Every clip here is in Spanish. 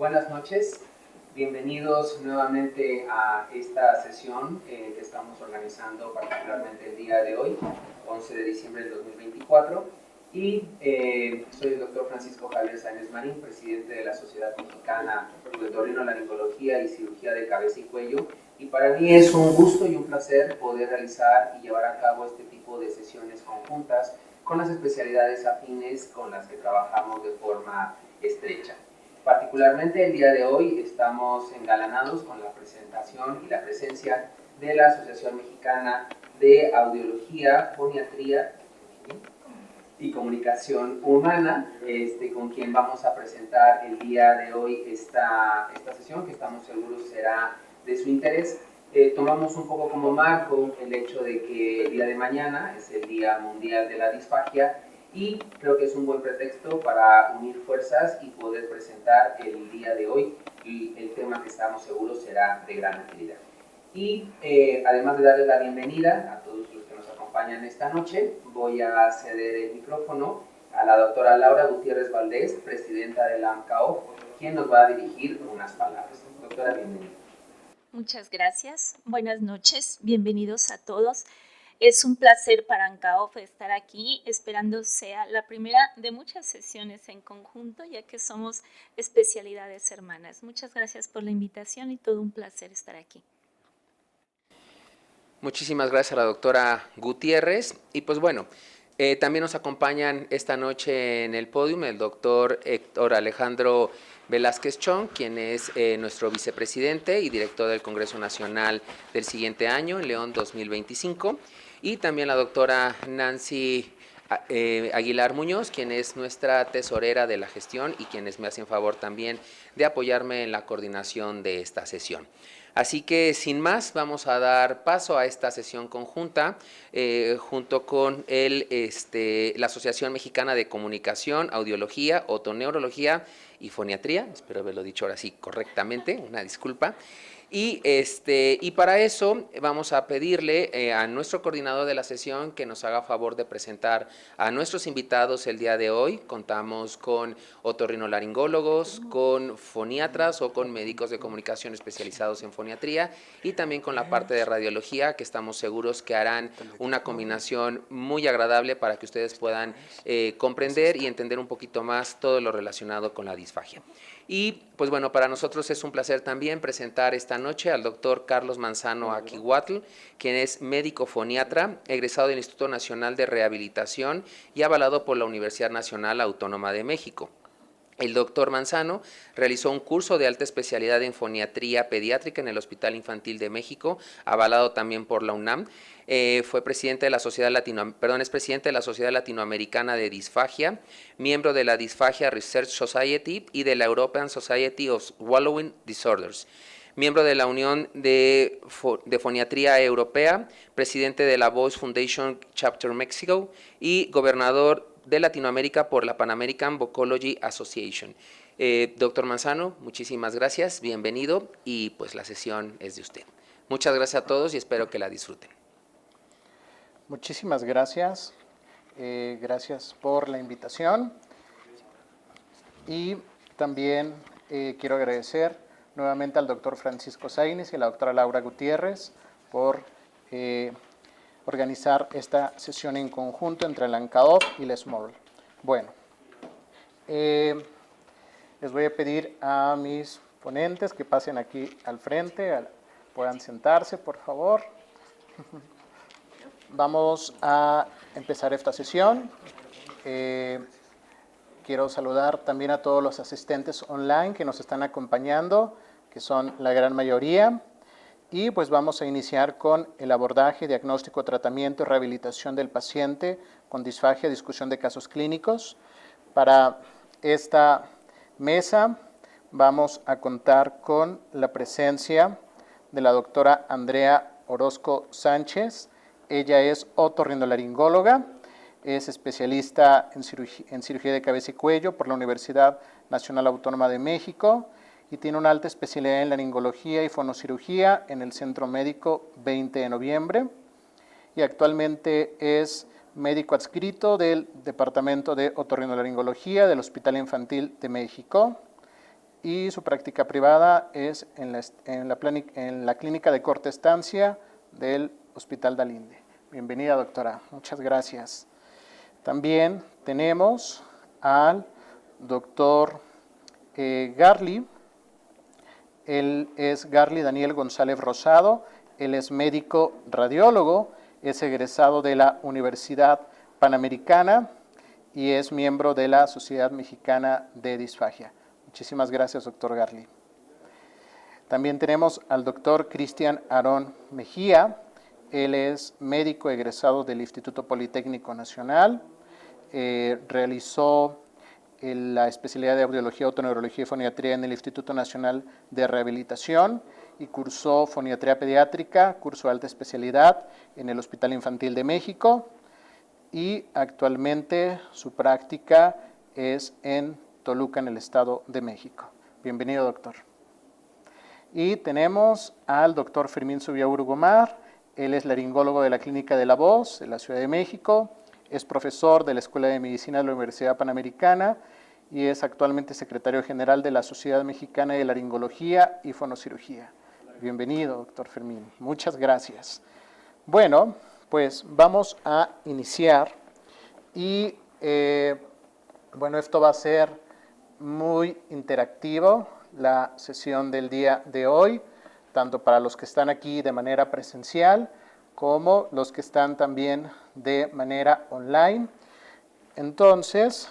Buenas noches, bienvenidos nuevamente a esta sesión que estamos organizando particularmente el día de hoy, 11 de diciembre del 2024, y soy el doctor Francisco Javier Sáenz Marín, presidente de la Sociedad Mexicana de Otorrinolaringología y Cirugía de Cabeza y Cuello, y para mí es un gusto y un placer poder realizar y llevar a cabo este tipo de sesiones conjuntas con las especialidades afines con las que trabajamos de forma estrecha. Particularmente el día de hoy estamos engalanados con la presentación y la presencia de la Asociación Mexicana de Audiología, Foniatría y Comunicación Humana, con quien vamos a presentar el día de hoy esta sesión, que estamos seguros será de su interés. Tomamos un poco como marco el hecho de que el día de mañana es el Día Mundial de la Disfagia, y creo que es un buen pretexto para unir fuerzas y poder presentar el día de hoy el tema que estamos seguros será de gran utilidad. Y además de darle la bienvenida a todos los que nos acompañan esta noche, voy a ceder el micrófono a la doctora Laura Gutiérrez Valdés, presidenta de la AMCAOF, quien nos va a dirigir unas palabras. Doctora, bienvenida. Muchas gracias. Buenas noches. Bienvenidos a todos. Es un placer para AMCAOF estar aquí, esperando sea la primera de muchas sesiones en conjunto, ya que somos especialidades hermanas. Muchas gracias por la invitación y todo un placer estar aquí. Muchísimas gracias a la doctora Gutiérrez. Y pues bueno, también nos acompañan esta noche en el podio el doctor Héctor Alejandro Velázquez Chong, quien es nuestro vicepresidente y director del Congreso Nacional del siguiente año, en León 2025. Y también la doctora Nancy Aguilar Muñoz, quien es nuestra tesorera de la gestión y quienes me hacen favor también de apoyarme en la coordinación de esta sesión. Así que sin más vamos a dar paso a esta sesión conjunta junto con la Asociación Mexicana de Comunicación, Audiología, Otoneurología y Foniatría. Espero haberlo dicho ahora sí correctamente, una disculpa. Y para eso vamos a pedirle a nuestro coordinador de la sesión que nos haga favor de presentar a nuestros invitados el día de hoy. Contamos con otorrinolaringólogos, con foniatras o con médicos de comunicación especializados en foniatría y también con la parte de radiología, que estamos seguros que harán una combinación muy agradable para que ustedes puedan comprender y entender un poquito más todo lo relacionado con la disfagia. Y pues bueno, para nosotros es un placer también presentar esta noche al doctor Carlos Manzano Aquihuatl, quien es médico foniatra, egresado del Instituto Nacional de Rehabilitación y avalado por la Universidad Nacional Autónoma de México. El doctor Manzano realizó un curso de alta especialidad en foniatría pediátrica en el Hospital Infantil de México, avalado también por la UNAM. Fue presidente de la Sociedad es presidente de la Sociedad Latinoamericana de Disfagia, miembro de la Dysphagia Research Society y de la European Society of Swallowing Disorders. Miembro de la Unión de Foniatría Europea, presidente de la Voice Foundation Chapter Mexico y gobernador de Latinoamérica por la Pan American Vocology Association. Doctor Manzano, muchísimas gracias, bienvenido y pues la sesión es de usted. Muchas gracias a todos y espero que la disfruten. Muchísimas gracias, gracias por la invitación y también quiero agradecer nuevamente al doctor Francisco Sáenz y a la doctora Laura Gutiérrez por organizar esta sesión en conjunto entre la AMCAOF y la SMORL. Bueno, les voy a pedir a mis ponentes que pasen aquí al frente, puedan sentarse, por favor. Vamos a empezar esta sesión. Quiero saludar también a todos los asistentes online que nos están acompañando, que son la gran mayoría. Y pues vamos a iniciar con el abordaje, diagnóstico, tratamiento y rehabilitación del paciente con disfagia, discusión de casos clínicos. Para esta mesa vamos a contar con la presencia de la doctora Andrea Orozco Sánchez. Ella es otorrinolaringóloga, es especialista en cirugía de cabeza y cuello por la Universidad Nacional Autónoma de México y tiene una alta especialidad en laringología y fonocirugía en el Centro Médico 20 de Noviembre y actualmente es médico adscrito del Departamento de Otorrinolaringología del Hospital Infantil de México. y su práctica privada es en la clínica de corta estancia del Hospital Dalinde. Bienvenida, doctora. Muchas gracias. También tenemos al doctor Garli. Él es Garli Daniel González Rosado. Él es médico radiólogo, es egresado de la Universidad Panamericana y es miembro de la Sociedad Mexicana de Disfagia. Muchísimas gracias, doctor Garli. También tenemos al doctor Cristian Aarón Mejía. Él es médico egresado del Instituto Politécnico Nacional. Realizó la especialidad de audiología, otoneurología y foniatría en el Instituto Nacional de Rehabilitación y cursó foniatría pediátrica, curso de alta especialidad en el Hospital Infantil de México, y actualmente su práctica es en Toluca, en el Estado de México. Bienvenido, doctor. Y tenemos al doctor Fermín Subiaur Gomar. Él es laringólogo de la Clínica de la Voz de la Ciudad de México, es profesor de la Escuela de Medicina de la Universidad Panamericana y es actualmente secretario general de la Sociedad Mexicana de Laringología y Fonocirugía. Bienvenido, doctor Fermín. Muchas gracias. Bueno, pues vamos a iniciar y bueno, esto va a ser muy interactivo, la sesión del día de hoy, tanto para los que están aquí de manera presencial como los que están también de manera online. Entonces,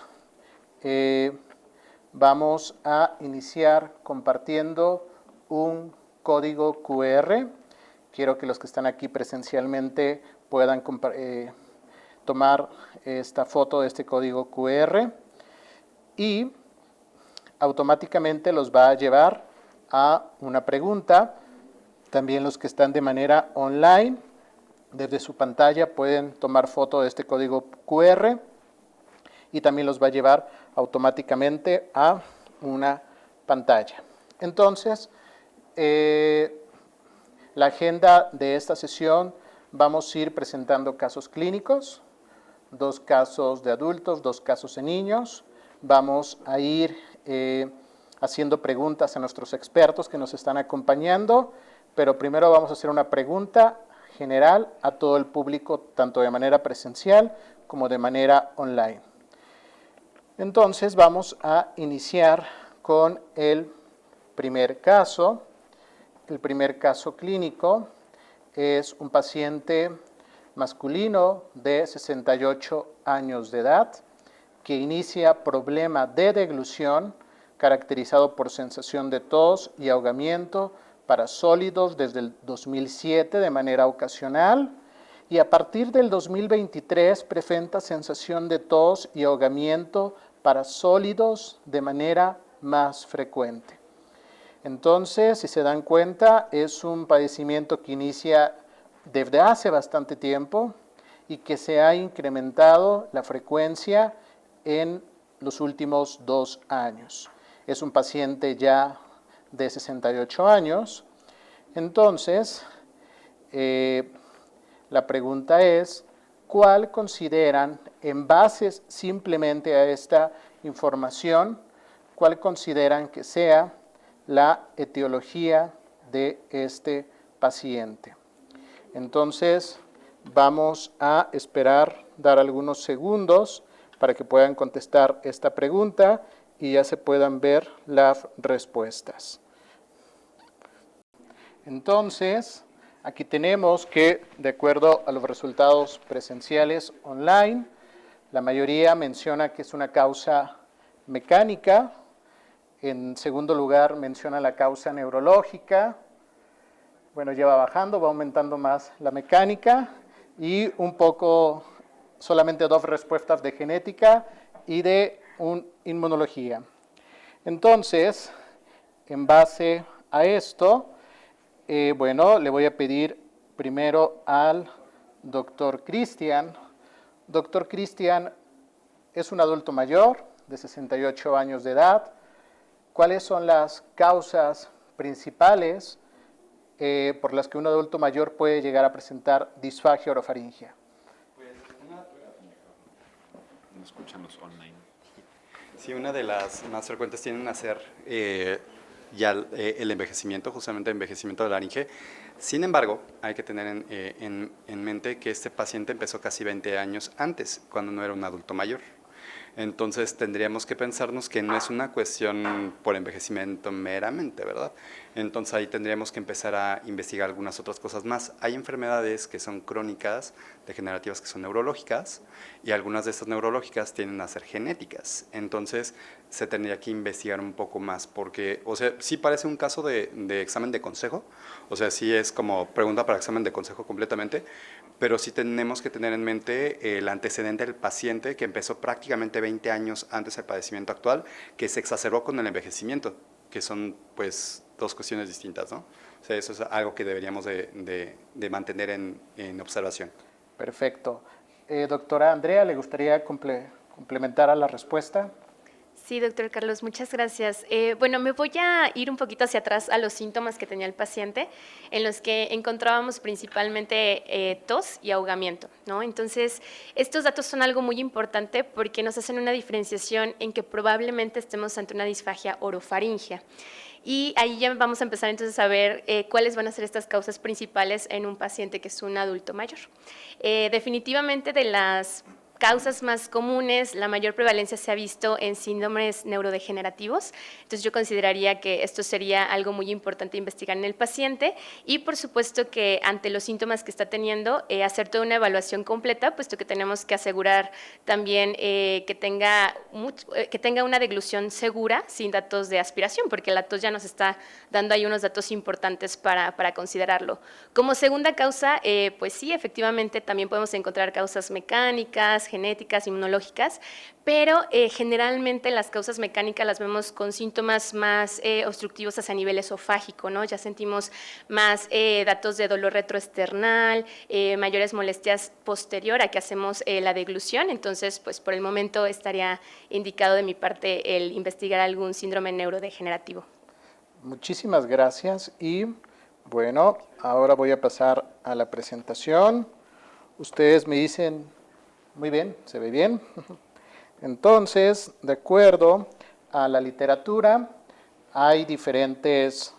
vamos a iniciar compartiendo un código QR. Quiero que los que están aquí presencialmente puedan tomar esta foto de este código QR y automáticamente los va a llevar a una pregunta. También los que están de manera online, desde su pantalla pueden tomar foto de este código QR y también los va a llevar automáticamente a una pantalla. Entonces, la agenda de esta sesión, vamos a ir presentando casos clínicos, 2 casos de adultos, 2 casos de niños. Vamos a ir haciendo preguntas a nuestros expertos que nos están acompañando, pero primero vamos a hacer una pregunta general a todo el público, tanto de manera presencial como de manera online. Entonces vamos a iniciar con el primer caso. El primer caso clínico es un paciente masculino de 68 años de edad que inicia problema de deglución caracterizado por sensación de tos y ahogamiento para sólidos desde el 2007 de manera ocasional y a partir del 2023 presenta sensación de tos y ahogamiento para sólidos de manera más frecuente. Entonces, si se dan cuenta, es un padecimiento que inicia desde hace bastante tiempo y que se ha incrementado la frecuencia en los últimos 2 años. Es un paciente ya de 68 años. Entonces, la pregunta es, ¿cuál consideran, en base simplemente a esta información, cuál consideran que sea la etiología de este paciente? Entonces, vamos a esperar, dar algunos segundos para que puedan contestar esta pregunta y ya se puedan ver las respuestas. Entonces, aquí tenemos que, de acuerdo a los resultados presenciales online, la mayoría menciona que es una causa mecánica. En segundo lugar, menciona la causa neurológica. Bueno, ya va bajando, va aumentando más la mecánica y un poco, solamente 2 respuestas de genética y de inmunología. Entonces, en base a esto, bueno, le voy a pedir primero al doctor Cristian. Doctor Cristian es un adulto mayor de 68 años de edad. ¿Cuáles son las causas principales por las que un adulto mayor puede llegar a presentar disfagia orofaringea? Pues no escuchan los online. Sí, una de las más frecuentes tienden a ser ya el envejecimiento, justamente el envejecimiento de la laringe. Sin embargo, hay que tener en mente que este paciente empezó casi 20 años antes, cuando no era un adulto mayor. Entonces tendríamos que pensarnos que no es una cuestión por envejecimiento meramente, ¿verdad? Entonces ahí tendríamos que empezar a investigar algunas otras cosas más. Hay enfermedades que son crónicas, degenerativas, que son neurológicas, y algunas de estas neurológicas tienden a ser genéticas. Entonces se tendría que investigar un poco más, porque, o sea, sí parece un caso de examen de consejo, o sea, sí es como pregunta para examen de consejo completamente, pero sí tenemos que tener en mente el antecedente del paciente que empezó prácticamente 20 años antes del padecimiento actual, que se exacerbó con el envejecimiento, que son pues dos cuestiones distintas, ¿no? O sea, eso es algo que deberíamos de mantener en observación. Perfecto. Doctora Andrea, ¿le gustaría complementar a la respuesta? Sí, doctor Carlos, muchas gracias. Bueno, me voy a ir un poquito hacia atrás a los síntomas que tenía el paciente, en los que encontrábamos principalmente tos y ahogamiento, ¿no? Entonces, estos datos son algo muy importante porque nos hacen una diferenciación en que probablemente estemos ante una disfagia orofaringea. Y ahí ya vamos a empezar entonces a ver cuáles van a ser estas causas principales en un paciente que es un adulto mayor. Definitivamente de las causas más comunes, la mayor prevalencia se ha visto en síndromes neurodegenerativos, entonces yo consideraría que esto sería algo muy importante investigar en el paciente y por supuesto que ante los síntomas que está teniendo, hacer toda una evaluación completa, puesto que tenemos que asegurar también que tenga una deglución segura sin datos de aspiración, porque la tos ya nos está dando ahí unos datos importantes para considerarlo. Como segunda causa, pues sí, efectivamente también podemos encontrar causas mecánicas, genéticas, inmunológicas, pero generalmente las causas mecánicas las vemos con síntomas más obstructivos hacia nivel esofágico, ¿no? Ya sentimos más datos de dolor retroesternal, mayores molestias posterior a que hacemos la deglución, entonces pues por el momento estaría indicado de mi parte el investigar algún síndrome neurodegenerativo. Muchísimas gracias y bueno, ahora voy a pasar a la presentación. Ustedes me dicen, muy bien, se ve bien. Entonces, de acuerdo a la literatura, hay diferentes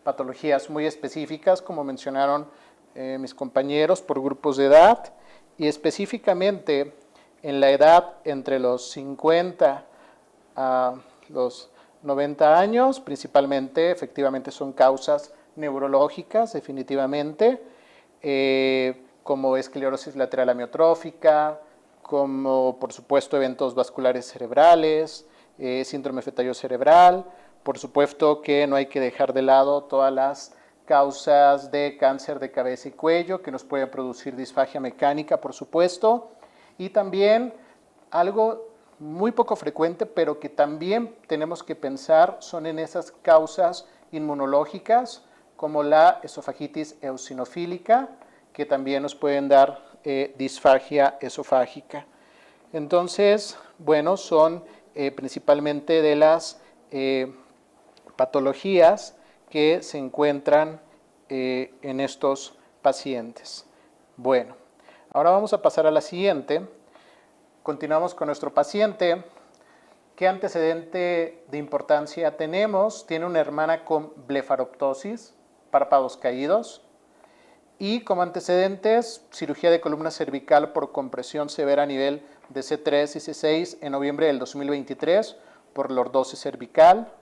patologías muy específicas, como mencionaron mis compañeros, por grupos de edad, y específicamente en la edad entre los 50 a los 90 años, principalmente, efectivamente son causas neurológicas, definitivamente, como esclerosis lateral amiotrófica, como por supuesto eventos vasculares cerebrales, síndrome fetario cerebral. Por supuesto que no hay que dejar de lado todas las causas de cáncer de cabeza y cuello que nos pueden producir disfagia mecánica, por supuesto, y también algo muy poco frecuente, pero que también tenemos que pensar, son en esas causas inmunológicas, como la esofagitis eosinofílica, que también nos pueden dar disfagia esofágica. Entonces, bueno, son principalmente de las patologías que se encuentran en estos pacientes. Bueno, ahora vamos a pasar a la siguiente. Continuamos con nuestro paciente. ¿Qué antecedente de importancia tenemos? Tiene una hermana con blefaroptosis, párpados caídos, y como antecedentes, cirugía de columna cervical por compresión severa a nivel de C3 y C6 en noviembre del 2023 por lordosis cervical.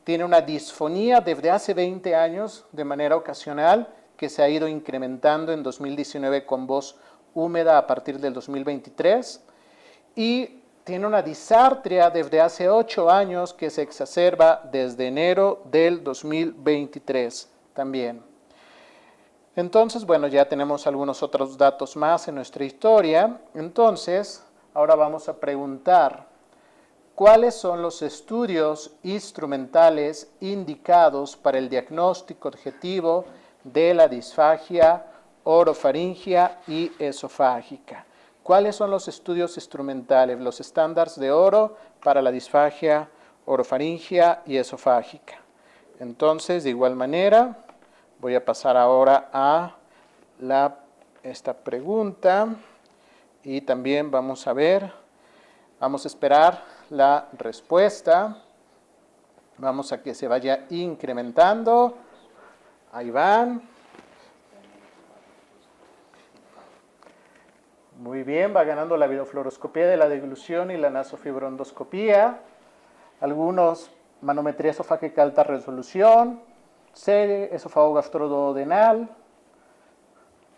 Tiene una disfonía desde hace 20 años de manera ocasional que se ha ido incrementando en 2019 con voz húmeda a partir del 2023. Y tiene una disartria desde hace 8 años que se exacerba desde enero del 2023 también. Entonces, bueno, ya tenemos algunos otros datos más en nuestra historia. Entonces, ahora vamos a preguntar, ¿cuáles son los estudios instrumentales indicados para el diagnóstico objetivo de la disfagia orofaringea y esofágica? ¿Cuáles son los estudios instrumentales, los estándares de oro para la disfagia orofaringea y esofágica? Entonces, de igual manera, voy a pasar ahora a esta pregunta y también vamos a esperar la respuesta. Vamos a que se vaya incrementando. Ahí van. Muy bien, va ganando la videofluoroscopía de la deglución y la nasofibrondoscopía. Algunos, manometría esofágica alta resolución, serie esófago gastroduodenal.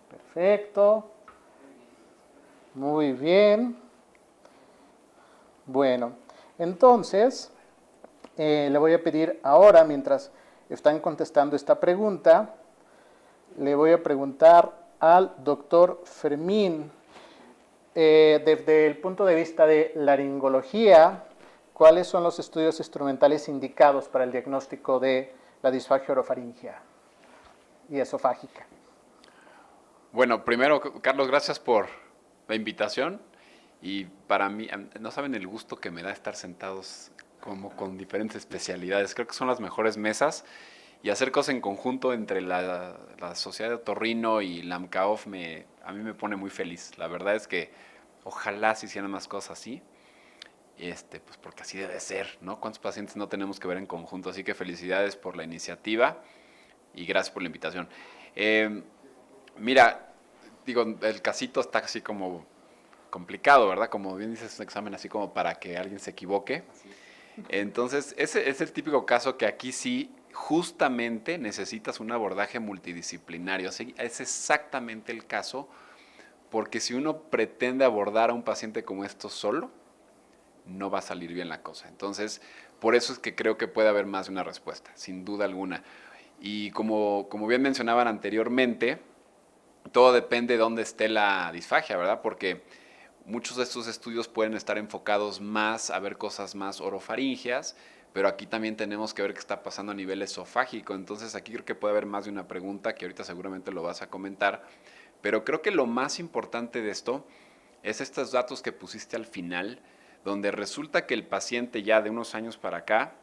Perfecto. Muy bien. Bueno, entonces, le voy a pedir ahora, mientras están contestando esta pregunta, le voy a preguntar al doctor Fermín, desde el punto de vista de laringología, ¿cuáles son los estudios instrumentales indicados para el diagnóstico de la disfagia orofaringea y esofágica? Bueno, primero, Carlos, gracias por la invitación. Y para mí, no saben el gusto que me da estar sentados como con diferentes especialidades. Creo que son las mejores mesas. Y hacer cosas en conjunto entre la Sociedad de Otorrino y la AMCAOF a mí me pone muy feliz. La verdad es que ojalá se hicieran más cosas así. Pues porque así debe ser, ¿no? ¿Cuántos pacientes no tenemos que ver en conjunto? Así que felicidades por la iniciativa y gracias por la invitación. Mira, digo, el casito está así como complicado, ¿verdad? Como bien dices, es un examen así como para que alguien se equivoque. Entonces, ese es el típico caso que aquí sí justamente necesitas un abordaje multidisciplinario. Así, es exactamente el caso, porque si uno pretende abordar a un paciente como esto solo, no va a salir bien la cosa. Entonces, por eso es que creo que puede haber más de una respuesta, sin duda alguna. Y como bien mencionaban anteriormente, todo depende de dónde esté la disfagia, ¿verdad? Porque muchos de estos estudios pueden estar enfocados más a ver cosas más orofaringeas, pero aquí también tenemos que ver qué está pasando a nivel esofágico. Entonces aquí creo que puede haber más de una pregunta que ahorita seguramente lo vas a comentar, pero creo que lo más importante de esto es estos datos que pusiste al final, donde resulta que el paciente ya de unos años para acá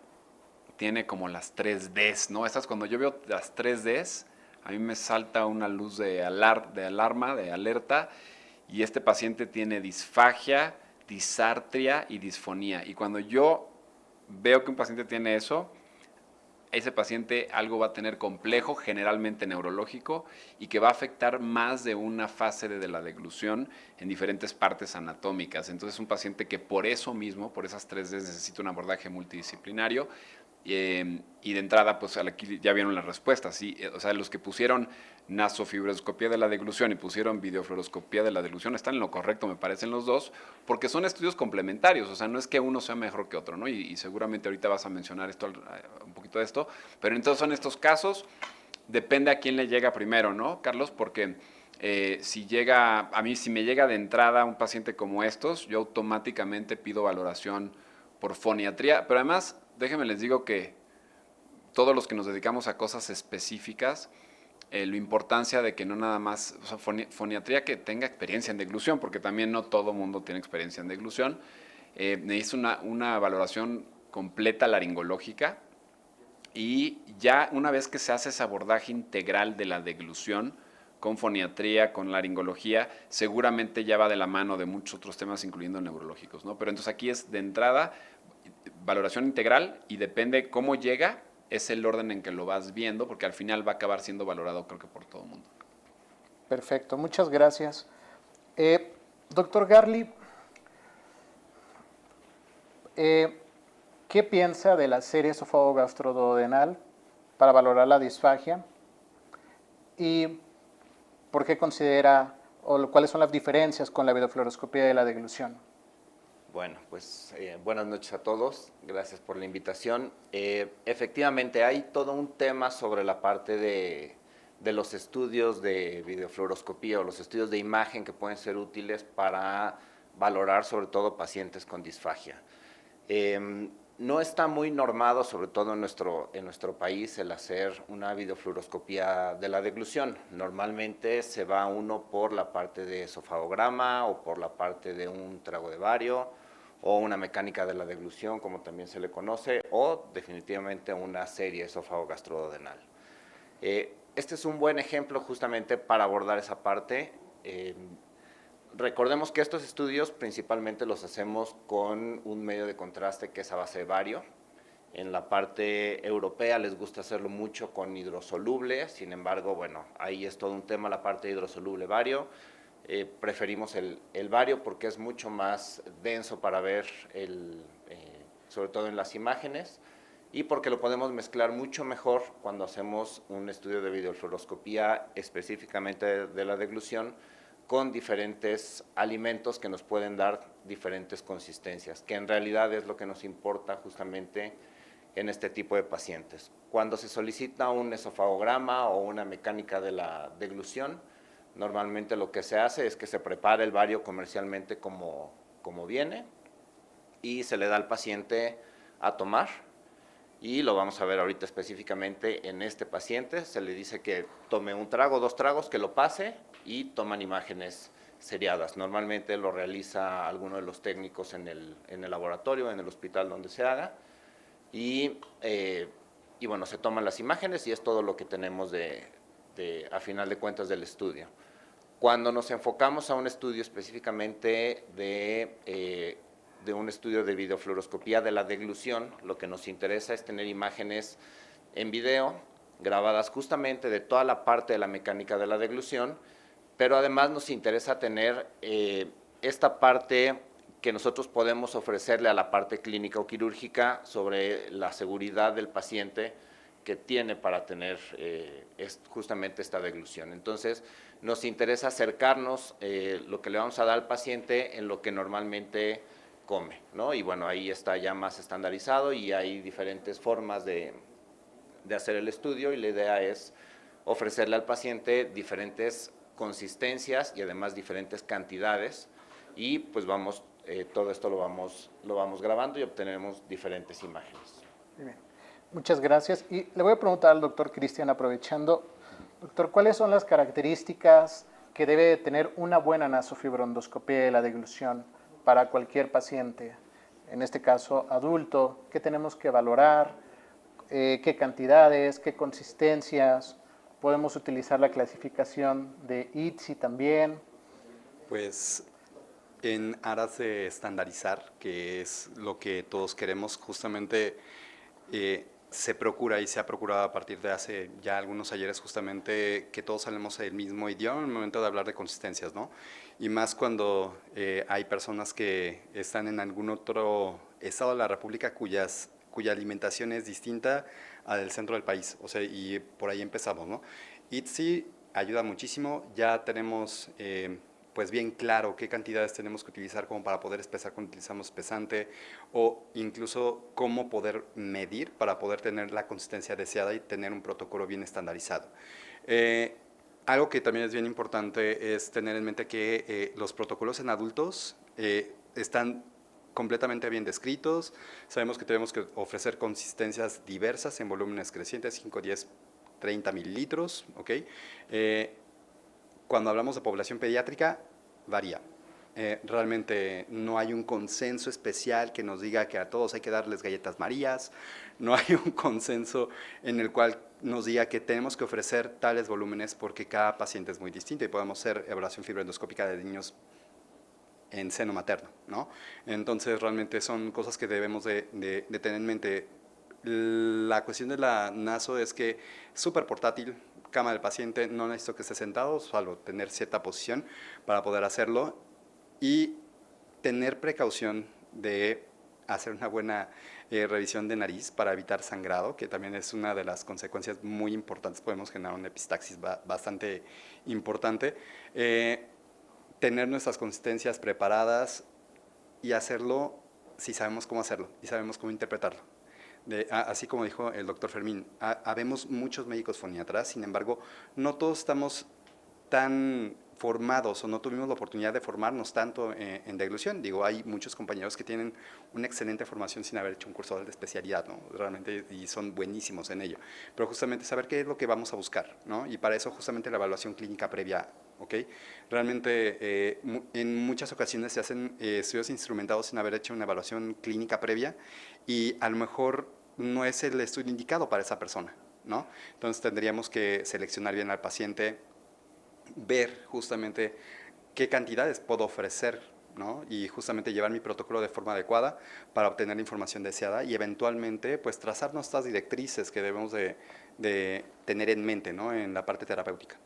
tiene como las 3Ds, ¿no? Estas, cuando yo veo las 3Ds, a mí me salta una luz de alarma, de alerta, y este paciente tiene disfagia, disartria y disfonía. Y cuando yo veo que un paciente tiene eso, ese paciente algo va a tener complejo, generalmente neurológico, y que va a afectar más de una fase de la deglución en diferentes partes anatómicas. Entonces, un paciente que por eso mismo, por esas 3Ds, necesita un abordaje multidisciplinario. Y de entrada, pues aquí ya vieron las respuestas, ¿sí? O sea, los que pusieron nasofibroscopía de la deglución y pusieron videofluoroscopía de la deglución están en lo correcto, me parecen los dos, porque son estudios complementarios, o sea, no es que uno sea mejor que otro, ¿no? Y seguramente ahorita vas a mencionar esto, un poquito de esto, pero entonces son estos casos, depende a quién le llega primero, ¿no, Carlos? Porque si me llega de entrada un paciente como estos, yo automáticamente pido valoración por foniatría, pero además, déjenme les digo que todos los que nos dedicamos a cosas específicas, la importancia de que no nada más, o sea, foniatría que tenga experiencia en deglución, porque también no todo mundo tiene experiencia en deglución, necesita una valoración completa laringológica, y ya una vez que se hace ese abordaje integral de la deglución, con foniatría, con laringología, seguramente ya va de la mano de muchos otros temas, incluyendo neurológicos, ¿no? Pero entonces aquí es de entrada valoración integral, y depende cómo llega, es el orden en que lo vas viendo, porque al final va a acabar siendo valorado, creo que por todo el mundo. Perfecto, muchas gracias. Doctor Garli, ¿qué piensa de la serie esófago gastroduodenal para valorar la disfagia? ¿Y por qué considera, o cuáles son las diferencias con la videofluoroscopía de la deglución? Bueno, pues buenas noches a todos, gracias por la invitación. Efectivamente, hay todo un tema sobre la parte de los estudios de videofluoroscopía o los estudios de imagen que pueden ser útiles para valorar sobre todo pacientes con disfagia. No está muy normado, sobre todo en nuestro país, el hacer una videofluoroscopía de la deglución. Normalmente se va uno por la parte de esofagograma o por la parte de un trago de bario o una mecánica de la deglución, como también se le conoce, o definitivamente una serie esófago-gastroduodenal. Este es un buen ejemplo justamente para abordar esa parte. Recordemos que estos estudios principalmente los hacemos con un medio de contraste que es a base de bario. En la parte europea les gusta hacerlo mucho con hidrosoluble, sin embargo, bueno, ahí es todo un tema la parte de hidrosoluble bario. Preferimos el bario porque es mucho más denso para ver, sobre todo en las imágenes, y porque lo podemos mezclar mucho mejor cuando hacemos un estudio de videofluoroscopía específicamente de la deglución con diferentes alimentos que nos pueden dar diferentes consistencias, que en realidad es lo que nos importa justamente en este tipo de pacientes. Cuando se solicita un esofagograma o una mecánica de la deglución, normalmente lo que se hace es que se prepara el bario comercialmente como viene y se le da al paciente a tomar, y lo vamos a ver ahorita específicamente en este paciente. Se le dice que tome un trago, 2 tragos, que lo pase y toman imágenes seriadas. Normalmente lo realiza alguno de los técnicos en el laboratorio, en el hospital donde se haga, y bueno, se toman las imágenes y es todo lo que tenemos a final de cuentas del estudio. Cuando nos enfocamos a un estudio específicamente de un estudio de videofluoroscopía de la deglución, lo que nos interesa es tener imágenes en video grabadas justamente de toda la parte de la mecánica de la deglución, pero además nos interesa tener esta parte que nosotros podemos ofrecerle a la parte clínica o quirúrgica sobre la seguridad del paciente que tiene para tener justamente esta deglución. Entonces, nos interesa acercarnos lo que le vamos a dar al paciente en lo que normalmente come, ¿no? Y bueno, ahí está ya más estandarizado y hay diferentes formas de hacer el estudio, y la idea es ofrecerle al paciente diferentes consistencias y además diferentes cantidades, y pues todo esto lo vamos grabando y obtenemos diferentes imágenes. Muy bien. Muchas gracias. Y le voy a preguntar al doctor Cristian, aprovechando. Doctor, ¿cuáles son las características que debe tener una buena nasofibrondoscopía de la deglución para cualquier paciente? En este caso, adulto, ¿qué tenemos que valorar? ¿Qué cantidades? ¿Qué consistencias? ¿Podemos utilizar la clasificación de ITSI también? Pues en aras de estandarizar, que es lo que todos queremos, justamente se procura y se ha procurado a partir de hace ya algunos ayeres justamente que todos hablemos el mismo idioma en el momento de hablar de consistencias, ¿no? Y más cuando hay personas que están en algún otro estado de la República cuya alimentación es distinta al del centro del país, o sea, y por ahí empezamos, ¿no? ITSI ayuda muchísimo, ya tenemos pues bien claro qué cantidades tenemos que utilizar como para poder espesar cuando utilizamos pesante, o incluso cómo poder medir para poder tener la consistencia deseada y tener un protocolo bien estandarizado. Algo que también es bien importante es tener en mente que los protocolos en adultos están completamente bien descritos. Sabemos que tenemos que ofrecer consistencias diversas en volúmenes crecientes, 5, 10, 30 mililitros, ¿ok? Cuando hablamos de población pediátrica, varía. Realmente no hay un consenso especial que nos diga que a todos hay que darles galletas Marías, no hay un consenso en el cual nos diga que tenemos que ofrecer tales volúmenes porque cada paciente es muy distinto y podemos hacer evaluación fibroendoscópica de niños en seno materno, ¿no? Entonces realmente son cosas que debemos de tener en mente. La cuestión de la naso es que es súper portátil, cama del paciente, no necesito que esté sentado, salvo tener cierta posición para poder hacerlo, y tener precaución de hacer una buena revisión de nariz para evitar sangrado, que también es una de las consecuencias muy importantes. Podemos generar una epistaxis bastante importante. Tener nuestras consistencias preparadas y hacerlo si sabemos cómo hacerlo y sabemos cómo interpretarlo. Así como dijo el doctor Fermín, habemos muchos médicos foniatras, sin embargo, no todos estamos tan formados o no tuvimos la oportunidad de formarnos tanto en deglución. Digo, hay muchos compañeros que tienen una excelente formación sin haber hecho un curso de especialidad, ¿no? Realmente, y son buenísimos en ello. Pero justamente saber qué es lo que vamos a buscar, ¿no? Y para eso justamente la evaluación clínica previa, ¿ok? Realmente en muchas ocasiones se hacen estudios instrumentados sin haber hecho una evaluación clínica previa y a lo mejor no es el estudio indicado para esa persona, ¿no? Entonces tendríamos que seleccionar bien al paciente, ver justamente qué cantidades puedo ofrecer, ¿no? Y justamente llevar mi protocolo de forma adecuada para obtener la información deseada y eventualmente pues trazar nuestras directrices que debemos de tener en mente, ¿no? En la parte terapéutica.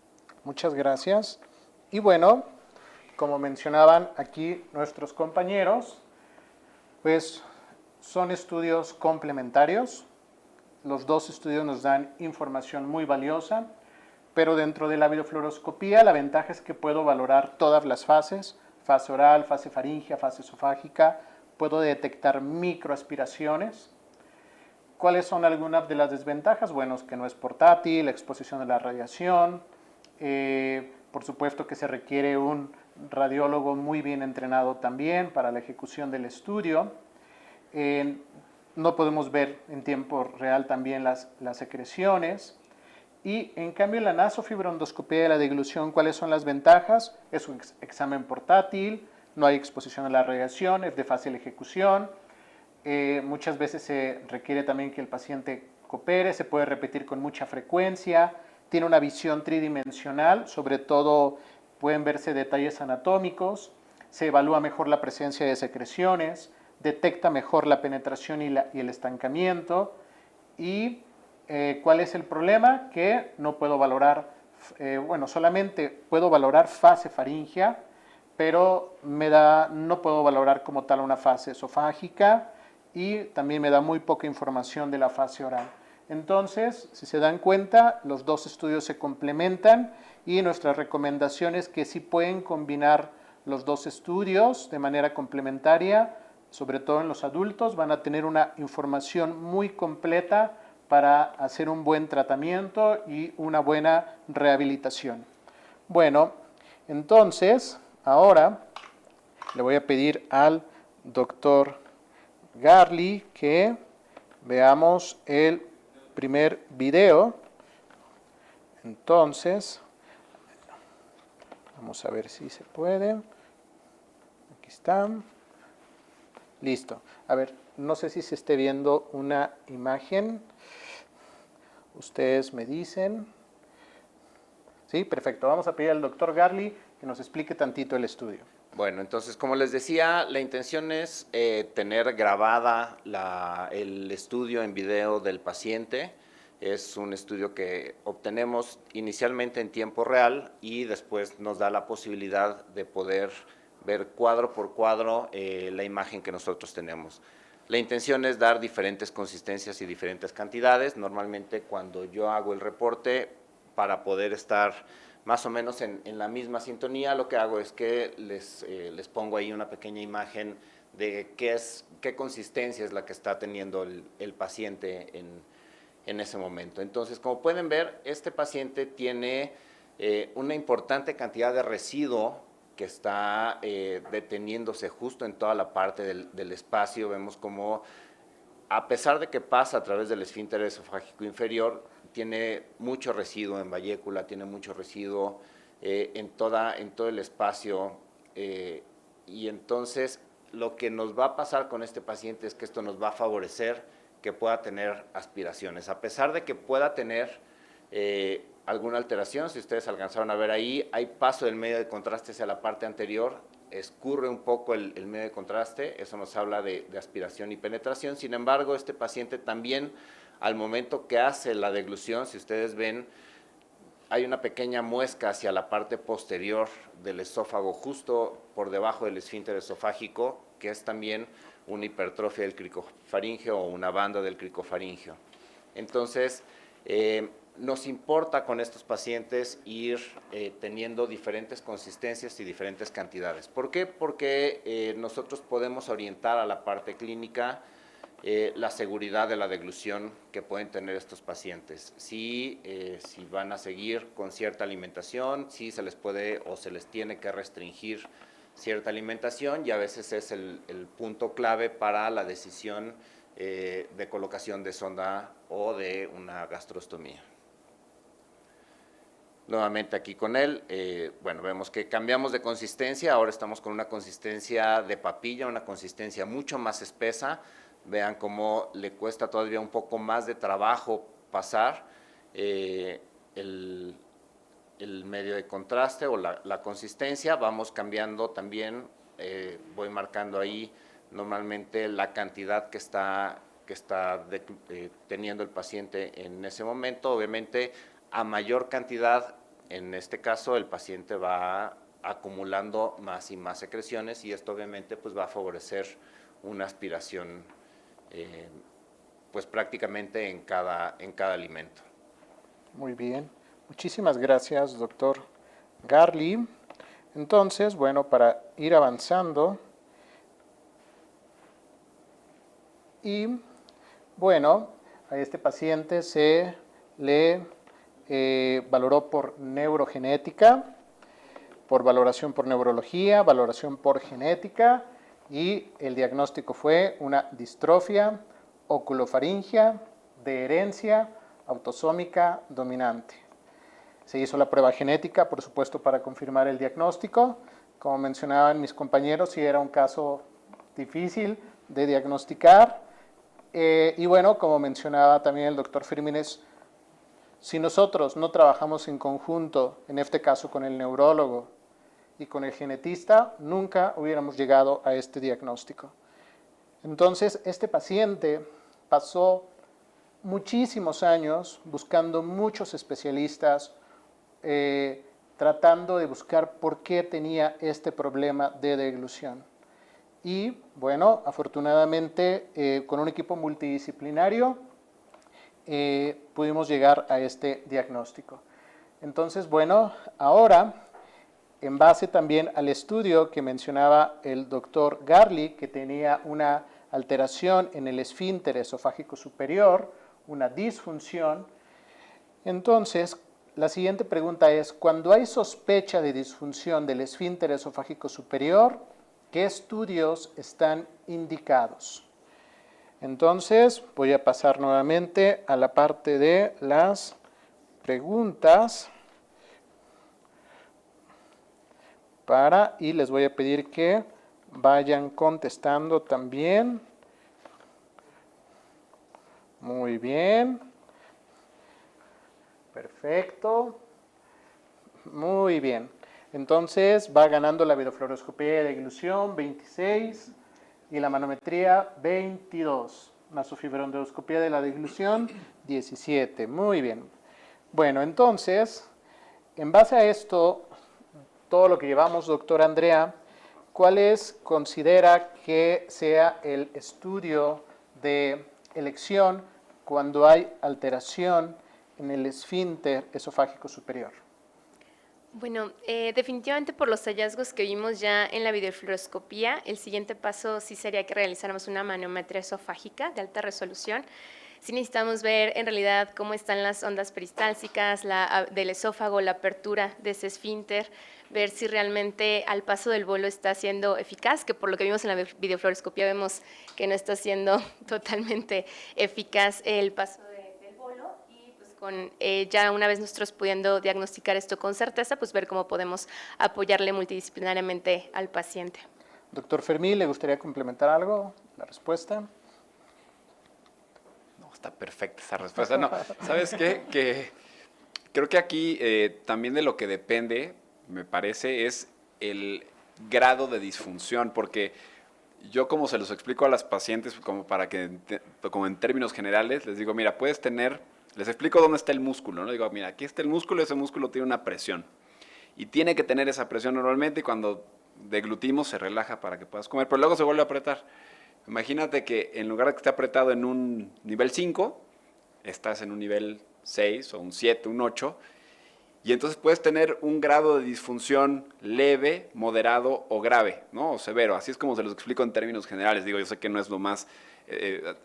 Muchas gracias. Y bueno, como mencionaban aquí nuestros compañeros, pues son estudios complementarios. Los dos estudios nos dan información muy valiosa, pero dentro de la videofluoroscopía la ventaja es que puedo valorar todas las fases, fase oral, fase faríngea, fase esofágica, puedo detectar microaspiraciones. ¿Cuáles son algunas de las desventajas? Bueno, es que no es portátil, la exposición a la radiación, por supuesto que se requiere un radiólogo muy bien entrenado también para la ejecución del estudio. No podemos ver en tiempo real también las secreciones. Y en cambio en la nasofibrondoscopía de la deglución, ¿cuáles son las ventajas? Es un examen portátil, no hay exposición a la radiación, es de fácil ejecución. Muchas veces se requiere también que el paciente coopere, se puede repetir con mucha frecuencia, tiene una visión tridimensional, sobre todo pueden verse detalles anatómicos, se evalúa mejor la presencia de secreciones, detecta mejor la penetración y el estancamiento. Y ¿cuál es el problema? Que no puedo valorar, solamente puedo valorar fase faríngea, pero no puedo valorar como tal una fase esofágica y también me da muy poca información de la fase oral. Entonces, si se dan cuenta, los dos estudios se complementan y nuestra recomendación es que sí pueden combinar los dos estudios de manera complementaria, sobre todo en los adultos, van a tener una información muy completa para hacer un buen tratamiento y una buena rehabilitación. Bueno, entonces, ahora le voy a pedir al doctor Garli que veamos el primer video. Entonces, vamos a ver si se puede. Aquí está. Listo. A ver, no sé si se esté viendo una imagen. Ustedes me dicen. Sí, perfecto. Vamos a pedir al doctor Garli que nos explique tantito el estudio. Bueno, entonces, como les decía, la intención es tener grabada el estudio en video del paciente. Es un estudio que obtenemos inicialmente en tiempo real y después nos da la posibilidad de poder ver cuadro por cuadro la imagen que nosotros tenemos. La intención es dar diferentes consistencias y diferentes cantidades. Normalmente cuando yo hago el reporte, para poder estar más o menos en la misma sintonía, lo que hago es que les pongo ahí una pequeña imagen de qué consistencia es la que está teniendo el paciente en ese momento. Entonces, como pueden ver, este paciente tiene una importante cantidad de residuo que está deteniéndose justo en toda la parte del espacio. Vemos como, a pesar de que pasa a través del esfínter esofágico inferior, tiene mucho residuo en vallécula, tiene mucho residuo en todo el espacio. Y entonces, lo que nos va a pasar con este paciente es que esto nos va a favorecer que pueda tener aspiraciones. A pesar de que pueda tener alguna alteración, si ustedes alcanzaron a ver ahí, hay paso del medio de contraste hacia la parte anterior, escurre un poco el medio de contraste, eso nos habla de aspiración y penetración. Sin embargo, este paciente también, al momento que hace la deglución, si ustedes ven, hay una pequeña muesca hacia la parte posterior del esófago, justo por debajo del esfínter esofágico, que es también una hipertrofia del cricofaríngeo o una banda del cricofaríngeo. Entonces, nos importa con estos pacientes ir teniendo diferentes consistencias y diferentes cantidades. ¿Por qué? Porque nosotros podemos orientar a la parte clínica la seguridad de la deglución que pueden tener estos pacientes. Si van a seguir con cierta alimentación, si se les puede o se les tiene que restringir cierta alimentación, y a veces es el punto clave para la decisión de colocación de sonda o de una gastrostomía. Nuevamente aquí con él, bueno, vemos que cambiamos de consistencia, ahora estamos con una consistencia de papilla, una consistencia mucho más espesa. Vean cómo le cuesta todavía un poco más de trabajo pasar el el medio de contraste o la consistencia, vamos cambiando también, voy marcando ahí normalmente la cantidad que está teniendo el paciente en ese momento. Obviamente, a mayor cantidad, en este caso, el paciente va acumulando más y más secreciones y esto obviamente pues va a favorecer una aspiración pues prácticamente en cada alimento. Muy bien. Muchísimas gracias, doctor Garli. Entonces, bueno, para ir avanzando, y bueno, a este paciente se le valoró por neurogenética, por valoración por neurología, valoración por genética, y el diagnóstico fue una distrofia oculofaringia de herencia autosómica dominante. Se hizo la prueba genética, por supuesto, para confirmar el diagnóstico. Como mencionaban mis compañeros, sí era un caso difícil de diagnosticar. Y bueno, como mencionaba también el doctor Firmines, si nosotros no trabajamos en conjunto, en este caso con el neurólogo y con el genetista, nunca hubiéramos llegado a este diagnóstico. Entonces, este paciente pasó muchísimos años buscando muchos especialistas, tratando de buscar por qué tenía este problema de deglución. Y bueno, afortunadamente, con un equipo multidisciplinario, pudimos llegar a este diagnóstico. Entonces, bueno, ahora, en base también al estudio que mencionaba el doctor Garli, que tenía una alteración en el esfínter esofágico superior, una disfunción, entonces, la siguiente pregunta es, cuando hay sospecha de disfunción del esfínter esofágico superior, ¿qué estudios están indicados? Entonces, voy a pasar nuevamente a la parte de las preguntas y les voy a pedir que vayan contestando también. Muy bien. Perfecto. Muy bien. Entonces va ganando la videofluoroscopía de deglución 26 y la manometría 22. Nasofibrondoscopía de la deglución 17. Muy bien. Bueno, entonces, en base a esto, todo lo que llevamos, doctora Andrea, ¿cuáles considera que sea el estudio de elección cuando hay alteración en el esfínter esofágico superior? Bueno, definitivamente por los hallazgos que vimos ya en la videofluoroscopía, el siguiente paso sí sería que realizáramos una manometría esofágica de alta resolución. Sí necesitamos ver en realidad cómo están las ondas peristálticas del esófago, la apertura de ese esfínter, ver si realmente al paso del bolo está siendo eficaz, que por lo que vimos en la videofluoroscopía vemos que no está siendo totalmente eficaz el paso del bolo, y pues ya una vez nosotros pudiendo diagnosticar esto con certeza, pues ver cómo podemos apoyarle multidisciplinariamente al paciente. Doctor Fermín, ¿le gustaría complementar algo? ¿La respuesta? Está perfecta esa respuesta. No, ¿sabes qué? Que creo que aquí también de lo que depende, me parece, es el grado de disfunción, porque yo como se los explico a las pacientes, como en términos generales, les digo, mira, les explico dónde está el músculo, ¿no? Digo, mira, aquí está el músculo, ese músculo tiene una presión, y tiene que tener esa presión normalmente, y cuando deglutimos se relaja para que puedas comer, pero luego se vuelve a apretar. Imagínate que en lugar de que esté apretado en un nivel 5, estás en un nivel 6 o un 7, un 8, y entonces puedes tener un grado de disfunción leve, moderado o grave, ¿no? O severo. Así es como se los explico en términos generales. Digo, yo sé que no es lo más,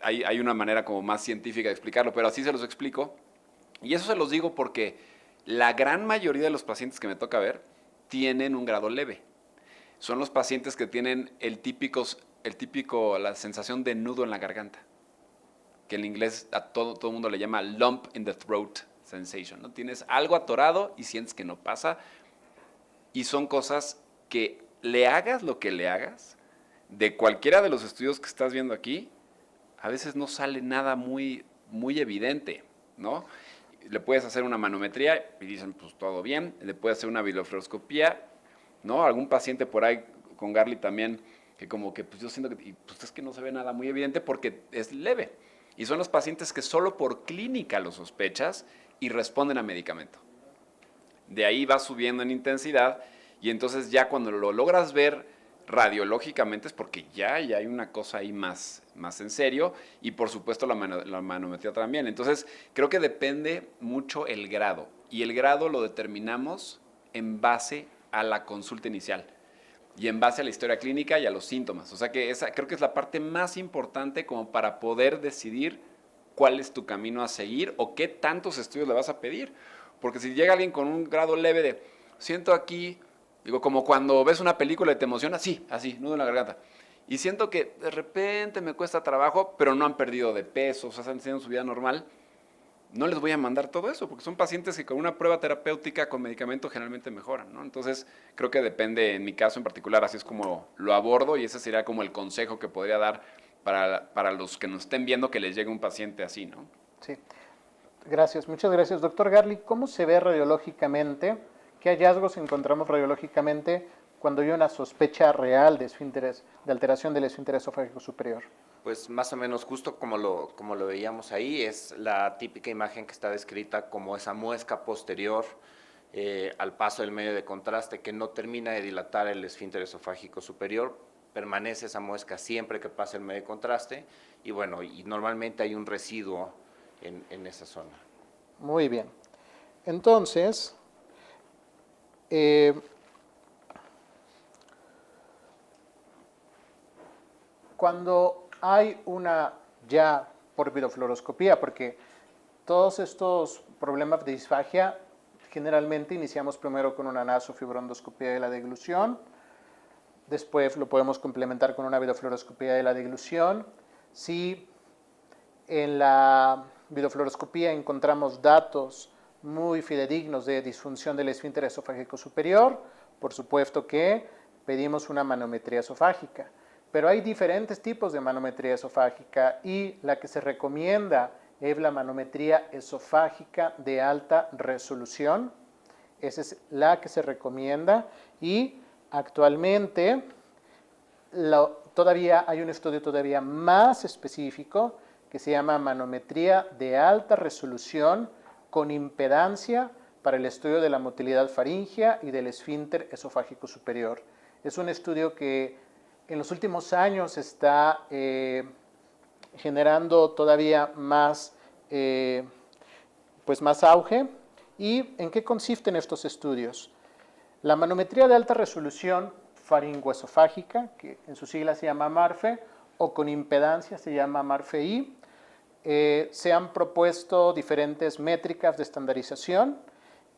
hay una manera como más científica de explicarlo, pero así se los explico. Y eso se los digo porque la gran mayoría de los pacientes que me toca ver tienen un grado leve. Son los pacientes que tienen la sensación de nudo en la garganta, que en inglés a todo el mundo le llama lump in the throat sensation, ¿no? Tienes algo atorado y sientes que no pasa, y son cosas que le hagas lo que le hagas, de cualquiera de los estudios que estás viendo aquí, a veces no sale nada muy, muy evidente, ¿no? le puedes hacer una manometría y dicen, pues todo bien, le puedes hacer una videofluoroscopía, ¿no? Algún paciente por ahí con Garly también, que como que pues yo siento que, y, pues es que no se ve nada muy evidente porque es leve. Y son los pacientes que solo por clínica lo sospechas y responden a medicamento. De ahí va subiendo en intensidad y entonces ya cuando lo logras ver radiológicamente es porque ya hay una cosa ahí más en serio y por supuesto la manometría también. Entonces creo que depende mucho el grado y el grado lo determinamos en base a la consulta inicial y en base a la historia clínica y a los síntomas. O sea que esa creo que es la parte más importante como para poder decidir cuál es tu camino a seguir o qué tantos estudios le vas a pedir. Porque si llega alguien con un grado leve de, siento aquí, digo, como cuando ves una película y te emociona, sí, así, nudo en la garganta. Y siento que de repente me cuesta trabajo, pero no han perdido de peso, o sea, están haciendo su vida normal. No les voy a mandar todo eso, porque son pacientes que con una prueba terapéutica, con medicamento, generalmente mejoran, ¿no? Entonces, creo que depende, en mi caso en particular, así es como lo abordo y ese sería como el consejo que podría dar para los que nos estén viendo que les llegue un paciente así, ¿no? Sí. Gracias, muchas gracias. Doctor Garly, ¿cómo se ve radiológicamente? ¿Qué hallazgos encontramos radiológicamente cuando hay una sospecha real de esfínteres, de alteración del esfínter esofágico superior? Pues más o menos justo como lo veíamos ahí, es la típica imagen que está descrita como esa muesca posterior al paso del medio de contraste que no termina de dilatar el esfínter esofágico superior, permanece esa muesca siempre que pasa el medio de contraste y bueno, y normalmente hay un residuo en esa zona. Muy bien. Entonces, cuando hay una ya por videofluoroscopía, porque todos estos problemas de disfagia generalmente iniciamos primero con una nasofibrondoscopía de la deglución, después lo podemos complementar con una videofluoroscopía de la deglución. Si en la videofluoroscopía encontramos datos muy fidedignos de disfunción del esfínter esofágico superior, por supuesto que pedimos una manometría esofágica. Pero hay diferentes tipos de manometría esofágica y la que se recomienda es la manometría esofágica de alta resolución. Esa es la que se recomienda y actualmente todavía hay un estudio todavía más específico que se llama manometría de alta resolución con impedancia para el estudio de la motilidad faríngea y del esfínter esofágico superior. Es un estudio que en los últimos años está generando todavía más, más auge. ¿Y en qué consisten estos estudios? La manometría de alta resolución faringoesofágica, que en su sigla se llama MARFE, o con impedancia se llama MARFE-I. Se han propuesto diferentes métricas de estandarización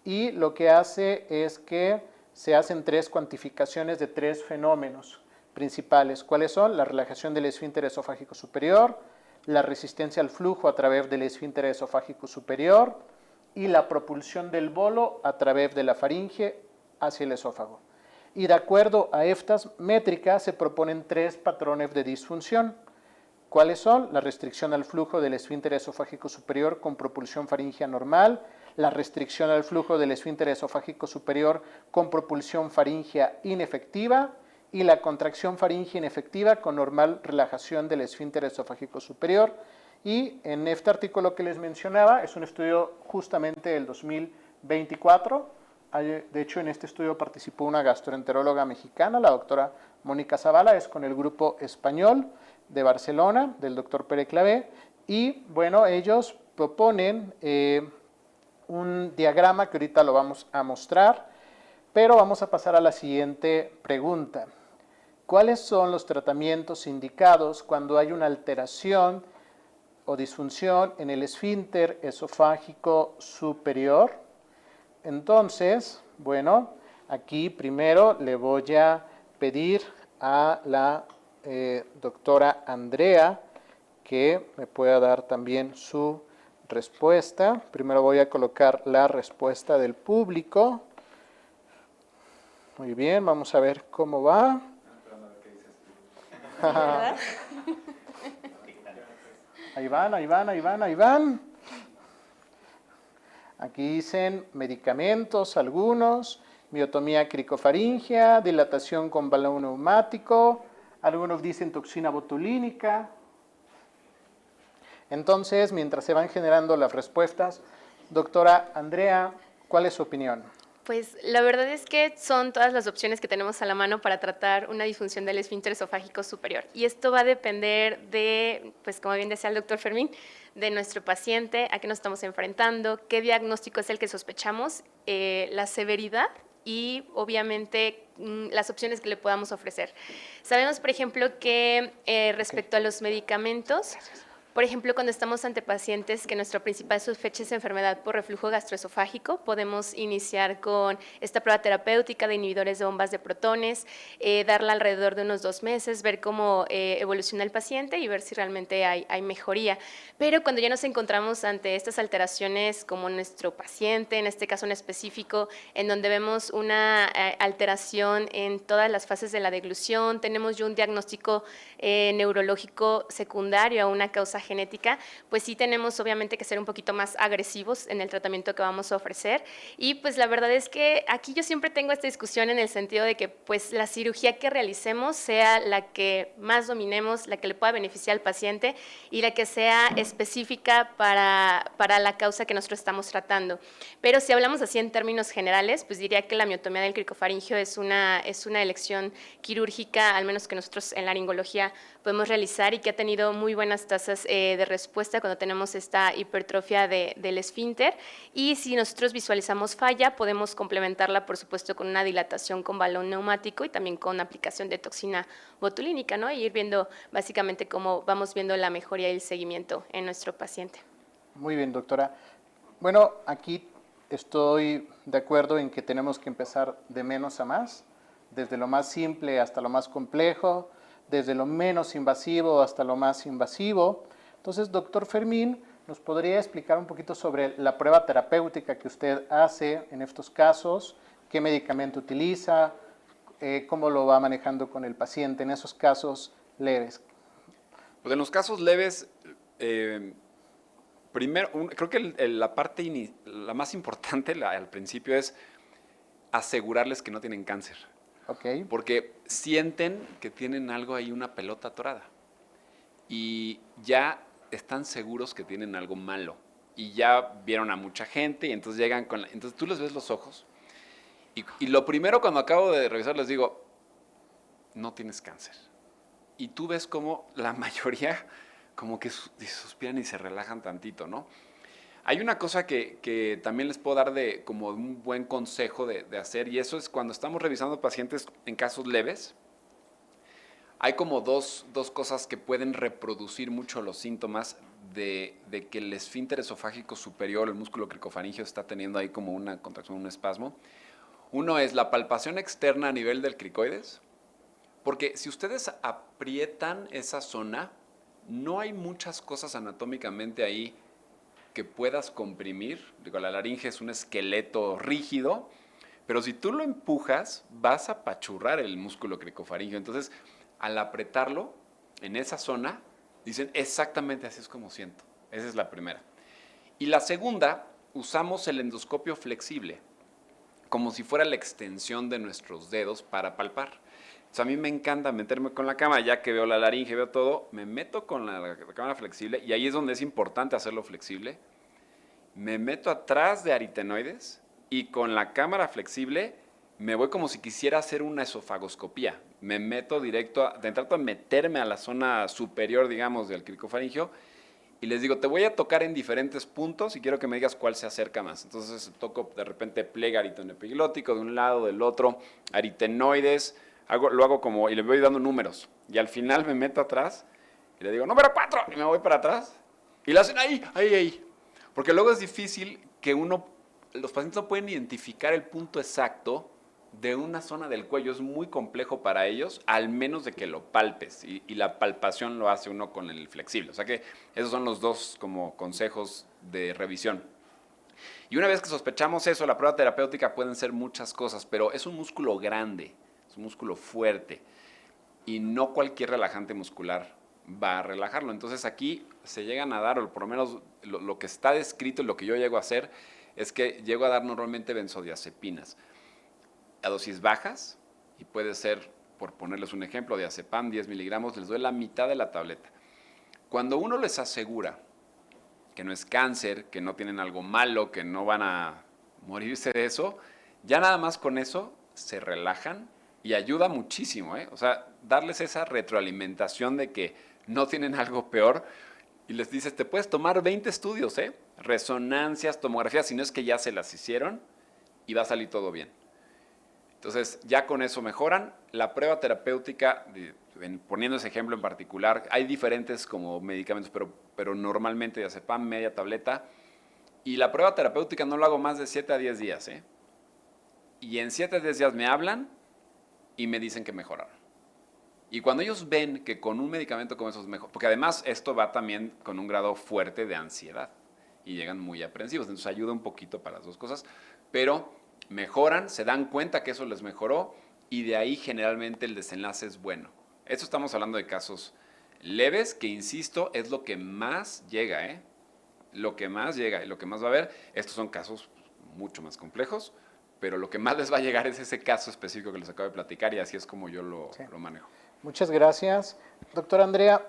y lo que hace es que se hacen tres cuantificaciones de tres fenómenos principales. ¿Cuáles son? La relajación del esfínter esofágico superior, la resistencia al flujo a través del esfínter esofágico superior y la propulsión del bolo a través de la faringe hacia el esófago. Y de acuerdo a estas métricas se proponen tres patrones de disfunción. ¿Cuáles son? La restricción al flujo del esfínter esofágico superior con propulsión faríngea normal, la restricción al flujo del esfínter esofágico superior con propulsión faríngea inefectiva y la contracción faríngea inefectiva con normal relajación del esfínter esofágico superior. Y en este artículo que les mencionaba, es un estudio justamente del 2024. De hecho, en este estudio participó una gastroenteróloga mexicana, la doctora Mónica Zavala, es con el grupo español de Barcelona, del doctor Pere Clavé, y bueno, ellos proponen un diagrama que ahorita lo vamos a mostrar, pero vamos a pasar a la siguiente pregunta. ¿Cuáles son los tratamientos indicados cuando hay una alteración o disfunción en el esfínter esofágico superior? Entonces, bueno, aquí primero le voy a pedir a la doctora Andrea que me pueda dar también su respuesta. Primero voy a colocar la respuesta del público. Muy bien, vamos a ver cómo va. Ahí van. Aquí dicen medicamentos, algunos, miotomía cricofaringea, dilatación con balón neumático, algunos dicen toxina botulínica. Entonces, mientras se van generando las respuestas, doctora Andrea, ¿cuál es su opinión? Pues la verdad es que son todas las opciones que tenemos a la mano para tratar una disfunción del esfínter esofágico superior. Y esto va a depender de, pues como bien decía el doctor Fermín, de nuestro paciente, a qué nos estamos enfrentando, qué diagnóstico es el que sospechamos, la severidad y obviamente las opciones que le podamos ofrecer. Sabemos, por ejemplo, que respecto a los medicamentos, por ejemplo, cuando estamos ante pacientes que nuestra principal sospecha es enfermedad por reflujo gastroesofágico, podemos iniciar con esta prueba terapéutica de inhibidores de bombas de protones, darla alrededor de unos 2 meses, ver cómo evoluciona el paciente y ver si realmente hay mejoría. Pero cuando ya nos encontramos ante estas alteraciones como nuestro paciente, en este caso en específico, en donde vemos una alteración en todas las fases de la deglución, tenemos ya un diagnóstico neurológico secundario a una causa genética, pues sí tenemos obviamente que ser un poquito más agresivos en el tratamiento que vamos a ofrecer. Y pues la verdad es que aquí yo siempre tengo esta discusión en el sentido de que pues la cirugía que realicemos sea la que más dominemos, la que le pueda beneficiar al paciente y la que sea específica para la causa que nosotros estamos tratando. Pero si hablamos así en términos generales, pues diría que la miotomía del cricofaringio es una elección quirúrgica, al menos que nosotros en laringología podemos realizar y que ha tenido muy buenas tasas de respuesta cuando tenemos esta hipertrofia del esfínter. Y si nosotros visualizamos falla, podemos complementarla, por supuesto, con una dilatación con balón neumático y también con aplicación de toxina botulínica, ¿no? Y ir viendo básicamente cómo vamos viendo la mejoría y el seguimiento en nuestro paciente. Muy bien, doctora. Bueno, aquí estoy de acuerdo en que tenemos que empezar de menos a más, desde lo más simple hasta lo más complejo, desde lo menos invasivo hasta lo más invasivo. Entonces, doctor Fermín, ¿nos podría explicar un poquito sobre la prueba terapéutica que usted hace en estos casos? ¿Qué medicamento utiliza? ¿Cómo lo va manejando con el paciente en esos casos leves? Pues en los casos leves, primero, creo que la parte la más importante al principio es asegurarles que no tienen cáncer. Okay. Porque sienten que tienen algo ahí, una pelota atorada. Y ya están seguros que tienen algo malo. Y ya vieron a mucha gente y entonces llegan con entonces tú les ves los ojos. Y lo primero cuando acabo de revisar les digo, no tienes cáncer. Y tú ves como la mayoría como que suspiran y se relajan tantito, ¿no? Hay una cosa que también les puedo dar como un buen consejo de hacer, y eso es cuando estamos revisando pacientes en casos leves, hay como dos cosas que pueden reproducir mucho los síntomas de que el esfínter esofágico superior, el músculo cricofaringeo, está teniendo ahí como una contracción, un espasmo. Uno es la palpación externa a nivel del cricoides, porque si ustedes aprietan esa zona, no hay muchas cosas anatómicamente ahí que puedas comprimir. Digo, la laringe es un esqueleto rígido, pero si tú lo empujas, vas a apachurrar el músculo cricofaringeo. Entonces, al apretarlo en esa zona, dicen exactamente así es como siento. Esa es la primera. Y la segunda, usamos el endoscopio flexible, como si fuera la extensión de nuestros dedos para palpar. O sea, a mí me encanta meterme con la cámara, ya que veo la laringe, veo todo, me meto con la cámara flexible y ahí es donde es importante hacerlo flexible. Me meto atrás de aritenoides y con la cámara flexible me voy como si quisiera hacer una esofagoscopía. Me meto directo, trato de meterme a la zona superior, digamos, del cricofaringeo y les digo, te voy a tocar en diferentes puntos y quiero que me digas cuál se acerca más. Entonces toco de repente pliegue aritenoepiglótico de un lado, del otro, aritenoides, lo hago como, y le voy dando números. Y al final me meto atrás y le digo, número 4, y me voy para atrás. Y lo hacen ahí. Porque luego es difícil que los pacientes no pueden identificar el punto exacto de una zona del cuello. Es muy complejo para ellos, al menos de que lo palpes. Y la palpación lo hace uno con el flexible. O sea que esos son los dos como consejos de revisión. Y una vez que sospechamos eso, la prueba terapéutica pueden ser muchas cosas, pero es un músculo grande, es un músculo fuerte. Y no cualquier relajante muscular va a relajarlo. Entonces aquí se llegan a dar, o por lo menos lo que está descrito y lo que yo llego a hacer, es que llego a dar normalmente benzodiazepinas a dosis bajas y puede ser, por ponerles un ejemplo, diazepam 10 miligramos, les doy la mitad de la tableta. Cuando uno les asegura que no es cáncer, que no tienen algo malo, que no van a morirse de eso, ya nada más con eso se relajan y ayuda muchísimo, ¿eh? O sea, darles esa retroalimentación de que no tienen algo peor y les dices, te puedes tomar 20 estudios, ¿eh? Resonancias, tomografías, si no es que ya se las hicieron y va a salir todo bien. Entonces, ya con eso mejoran. La prueba terapéutica, poniendo ese ejemplo en particular, hay diferentes como medicamentos, pero normalmente diazepam, media tableta. Y la prueba terapéutica no lo hago más de 7 a 10 días, ¿eh? Y en 7 a 10 días me hablan y me dicen que mejoraron. Y cuando ellos ven que con un medicamento como esos mejor, porque además esto va también con un grado fuerte de ansiedad y llegan muy aprensivos, entonces ayuda un poquito para las dos cosas, pero mejoran, se dan cuenta que eso les mejoró y de ahí generalmente el desenlace es bueno. Esto estamos hablando de casos leves, que insisto, es lo que más llega, ¿eh? Lo que más llega y lo que más va a haber. Estos son casos mucho más complejos, pero lo que más les va a llegar es ese caso específico que les acabo de platicar y así es como yo lo manejo. Muchas gracias. Doctora Andrea,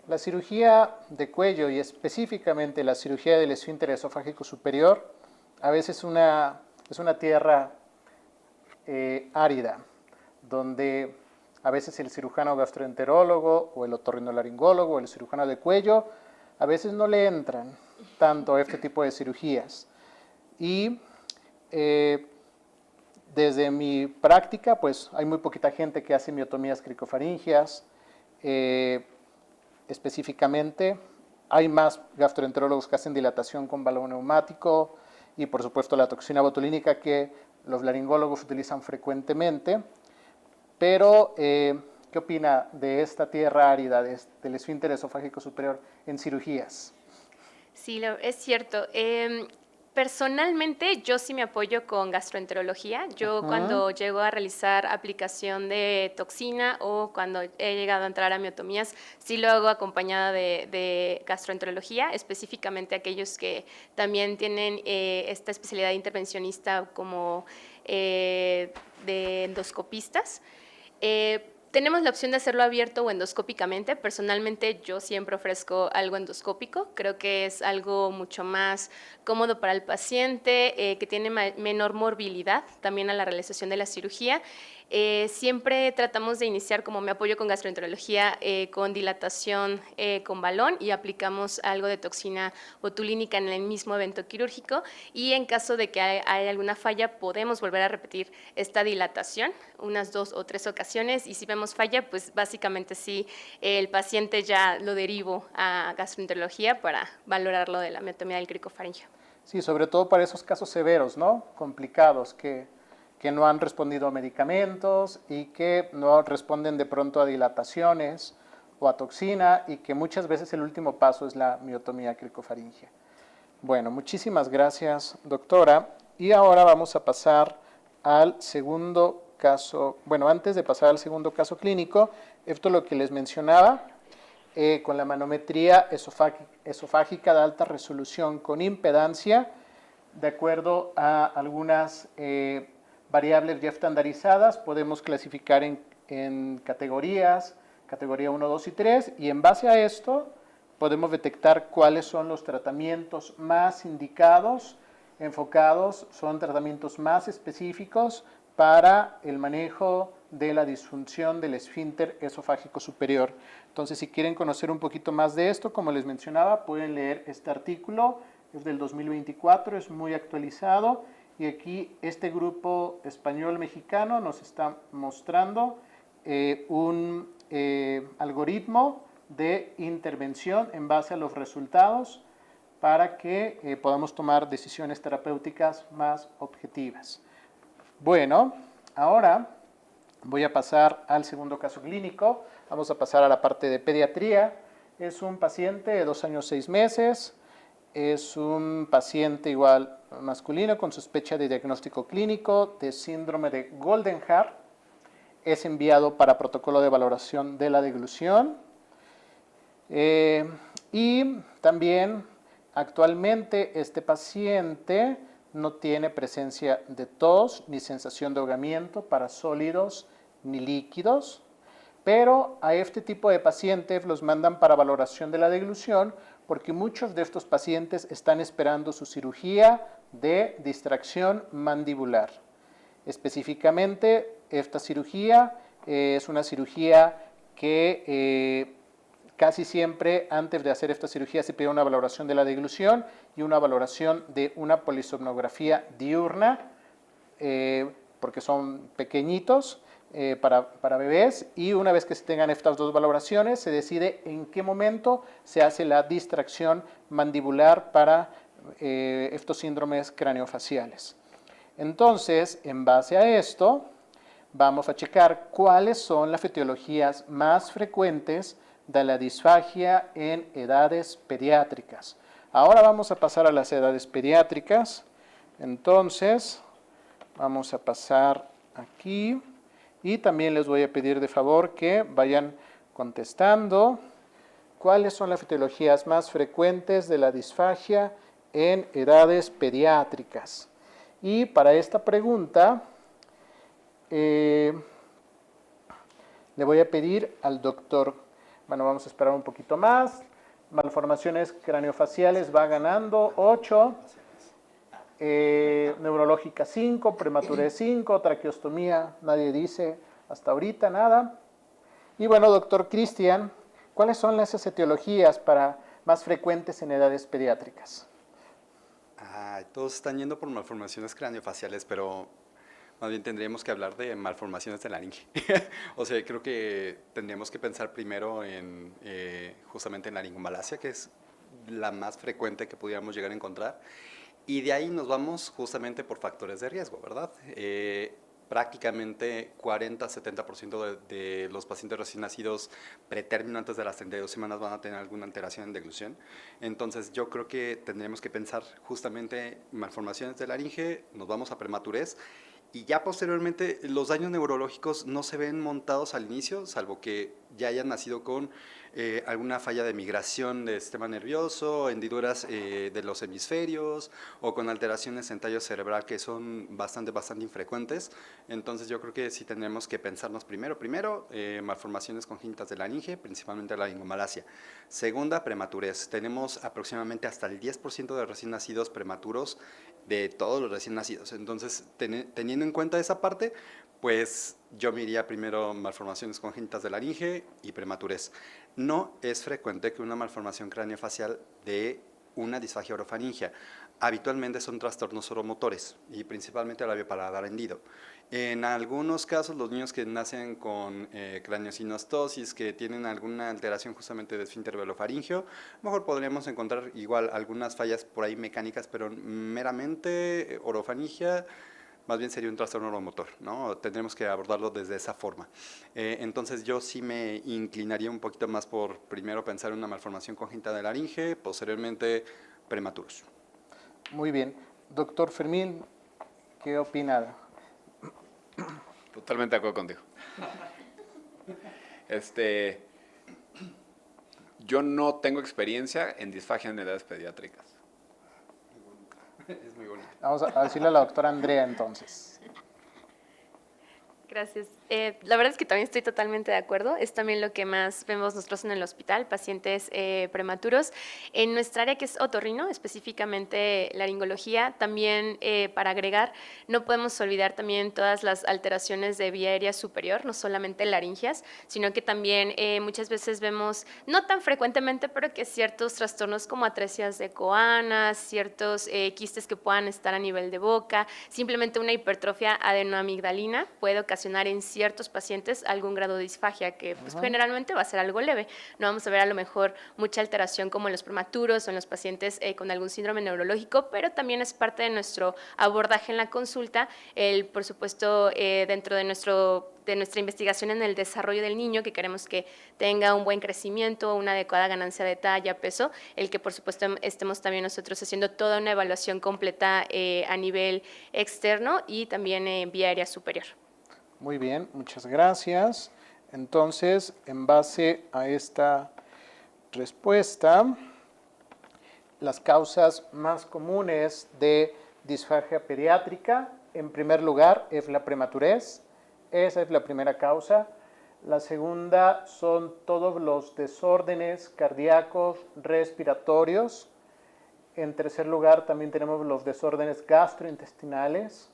la cirugía de cuello y específicamente la cirugía del esfínter esofágico superior a veces es una tierra árida, donde a veces el cirujano gastroenterólogo o el otorrinolaringólogo o el cirujano de cuello a veces no le entran tanto a este tipo de cirugías. Y desde mi práctica, pues hay muy poquita gente que hace miotomías cricofaringias. Específicamente, hay más gastroenterólogos que hacen dilatación con balón neumático y, por supuesto, la toxina botulínica que los laringólogos utilizan frecuentemente. Pero, ¿qué opina de esta tierra árida, del esfínter esofágico superior en cirugías? Sí, es cierto. Personalmente, yo sí me apoyo con gastroenterología. Yo cuando llego a realizar aplicación de toxina o cuando he llegado a entrar a miotomías, sí lo hago acompañada de gastroenterología, específicamente aquellos que también tienen esta especialidad intervencionista como de endoscopistas. Tenemos la opción de hacerlo abierto o endoscópicamente. Personalmente, yo siempre ofrezco algo endoscópico. Creo que es algo mucho más cómodo para el paciente, que tiene menor morbilidad también a la realización de la cirugía. Siempre tratamos de iniciar, como me apoyo con gastroenterología, con dilatación con balón y aplicamos algo de toxina botulínica en el mismo evento quirúrgico y en caso de que hay alguna falla podemos volver a repetir esta dilatación unas 2 o 3 ocasiones y si vemos falla, pues básicamente sí, el paciente ya lo derivo a gastroenterología para valorarlo de la miotomía del cricofaringio. Sí, sobre todo para esos casos severos, ¿no? Complicados, que no han respondido a medicamentos y que no responden de pronto a dilataciones o a toxina y que muchas veces el último paso es la miotomía cricofaringia. Bueno, muchísimas gracias, doctora. Y ahora vamos a pasar al segundo caso. Bueno, antes de pasar al segundo caso clínico, esto es lo que les mencionaba, con la manometría esofágica de alta resolución con impedancia, de acuerdo a algunas variables ya estandarizadas, podemos clasificar en categorías, categoría 1, 2 y 3, y en base a esto podemos detectar cuáles son los tratamientos más indicados, enfocados, son tratamientos más específicos para el manejo de la disfunción del esfínter esofágico superior. Entonces, si quieren conocer un poquito más de esto, como les mencionaba, pueden leer este artículo, es del 2024, es muy actualizado, y aquí este grupo español-mexicano nos está mostrando un algoritmo de intervención en base a los resultados para que podamos tomar decisiones terapéuticas más objetivas. Bueno, ahora voy a pasar al segundo caso clínico. Vamos a pasar a la parte de pediatría. Es un paciente de 2 años 6 meses. Es un paciente igual masculino con sospecha de diagnóstico clínico de síndrome de Goldenhar. Es enviado para protocolo de valoración de la deglución. Y también Actualmente este paciente no tiene presencia de tos ni sensación de ahogamiento para sólidos ni líquidos, pero a este tipo de pacientes los mandan para valoración de la deglución porque muchos de estos pacientes están esperando su cirugía de distracción mandibular. Específicamente, esta cirugía es una cirugía que casi siempre antes de hacer esta cirugía se pide una valoración de la deglución y una valoración de una polisomnografía diurna, porque son pequeñitos para bebés, y una vez que se tengan estas dos valoraciones se decide en qué momento se hace la distracción mandibular para estos síndromes craneofaciales. Entonces, en base a esto, vamos a checar cuáles son las etiologías más frecuentes de la disfagia en edades pediátricas. Ahora vamos a pasar a las edades pediátricas. Entonces, vamos a pasar aquí y también les voy a pedir de favor que vayan contestando cuáles son las etiologías más frecuentes de la disfagia en edades pediátricas. Y para esta pregunta, le voy a pedir al doctor, bueno, vamos a esperar un poquito más. Malformaciones craneofaciales va ganando 8, neurológica 5, prematurez 5, traqueostomía nadie dice hasta ahorita nada. Y bueno, doctor Cristian, ¿cuáles son esas etiologías más frecuentes en edades pediátricas? Todos están yendo por malformaciones craneofaciales, pero más bien tendríamos que hablar de malformaciones de laringe. O sea, creo que tendríamos que pensar primero en justamente en laringomalacia, que es la más frecuente que pudiéramos llegar a encontrar. Y de ahí nos vamos justamente por factores de riesgo, ¿verdad? Prácticamente 40-70% de los pacientes recién nacidos pretérmino antes de las 32 semanas van a tener alguna alteración en deglución. Entonces yo creo que tendremos que pensar justamente malformaciones de laringe, nos vamos a prematurez y ya posteriormente los daños neurológicos no se ven montados al inicio, salvo que ya hayan nacido con alguna falla de migración del sistema nervioso, hendiduras de los hemisferios o con alteraciones en tallo cerebral que son bastante infrecuentes. Entonces yo creo que sí tendremos que pensarnos primero malformaciones congénitas de laringe, principalmente la laringomalacia. Segunda, prematurez. Tenemos aproximadamente hasta el 10% de recién nacidos prematuros de todos los recién nacidos. Entonces, teniendo en cuenta esa parte, pues yo me iría primero malformaciones congénitas de laringe y prematurez. No es frecuente que una malformación craneofacial de una disfagia orofaringia. Habitualmente son trastornos oromotores y principalmente el labio paladar hendido. En algunos casos, los niños que nacen con craneosinostosis, que tienen alguna alteración justamente del esfínter velofaringeo, mejor podríamos encontrar igual algunas fallas por ahí mecánicas, pero meramente orofaringia, más bien sería un trastorno oromotor, ¿no? Tendremos que abordarlo desde esa forma. Entonces yo sí me inclinaría un poquito más por primero pensar en una malformación congénita de laringe, posteriormente prematuros. Muy bien. Doctor Fermín, ¿qué opina? Totalmente de acuerdo contigo. Yo no tengo experiencia en disfagia en edades pediátricas. Es muy bonito. Vamos a decirle a la doctora Andrea entonces. Gracias. La verdad es que también estoy totalmente de acuerdo. Es también lo que más vemos nosotros en el hospital, pacientes prematuros. En nuestra área que es otorrino, específicamente laringología, también para agregar, no podemos olvidar también todas las alteraciones de vía aérea superior, no solamente laringias, sino que también muchas veces vemos, no tan frecuentemente, pero que ciertos trastornos como atresias de coanas, ciertos quistes que puedan estar a nivel de boca, simplemente una hipertrofia adenoamigdalina puede ocasionar en ciertos pacientes algún grado de disfagia que pues, generalmente va a ser algo leve. No vamos a ver a lo mejor mucha alteración como en los prematuros o en los pacientes con algún síndrome neurológico, pero también es parte de nuestro abordaje en la consulta, por supuesto, dentro de nuestra investigación en el desarrollo del niño, que queremos que tenga un buen crecimiento, una adecuada ganancia de talla, peso, el que por supuesto estemos también nosotros haciendo toda una evaluación completa a nivel externo y también en vía aérea superior. Muy bien, muchas gracias. Entonces, en base a esta respuesta, las causas más comunes de disfagia pediátrica. En primer lugar es la prematurez, esa es la primera causa. La segunda son todos los desórdenes cardíacos respiratorios. En tercer lugar también tenemos los desórdenes gastrointestinales,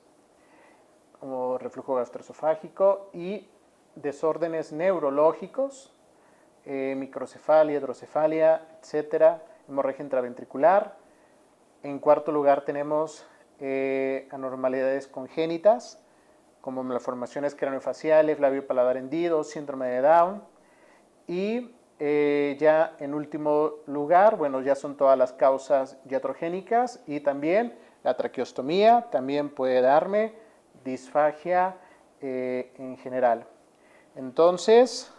como reflujo gastroesofágico, y desórdenes neurológicos, microcefalia, hidrocefalia, etcétera, hemorragia intraventricular. En cuarto lugar tenemos anormalidades congénitas, como malformaciones craneofaciales, labio paladar hendido, síndrome de Down. Y ya en último lugar, bueno, ya son todas las causas iatrogénicas, y también la traqueostomía también puede darme disfagia en general. Entonces,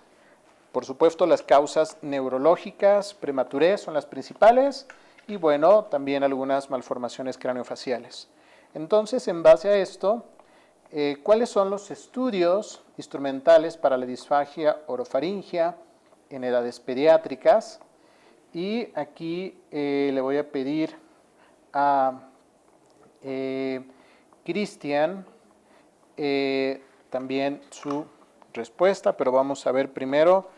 por supuesto, las causas neurológicas, prematurez son las principales, y bueno, también algunas malformaciones craneofaciales. Entonces, en base a esto, ¿cuáles son los estudios instrumentales para la disfagia orofaringea en edades pediátricas? Y aquí le voy a pedir a Cristian también su respuesta, pero vamos a ver primero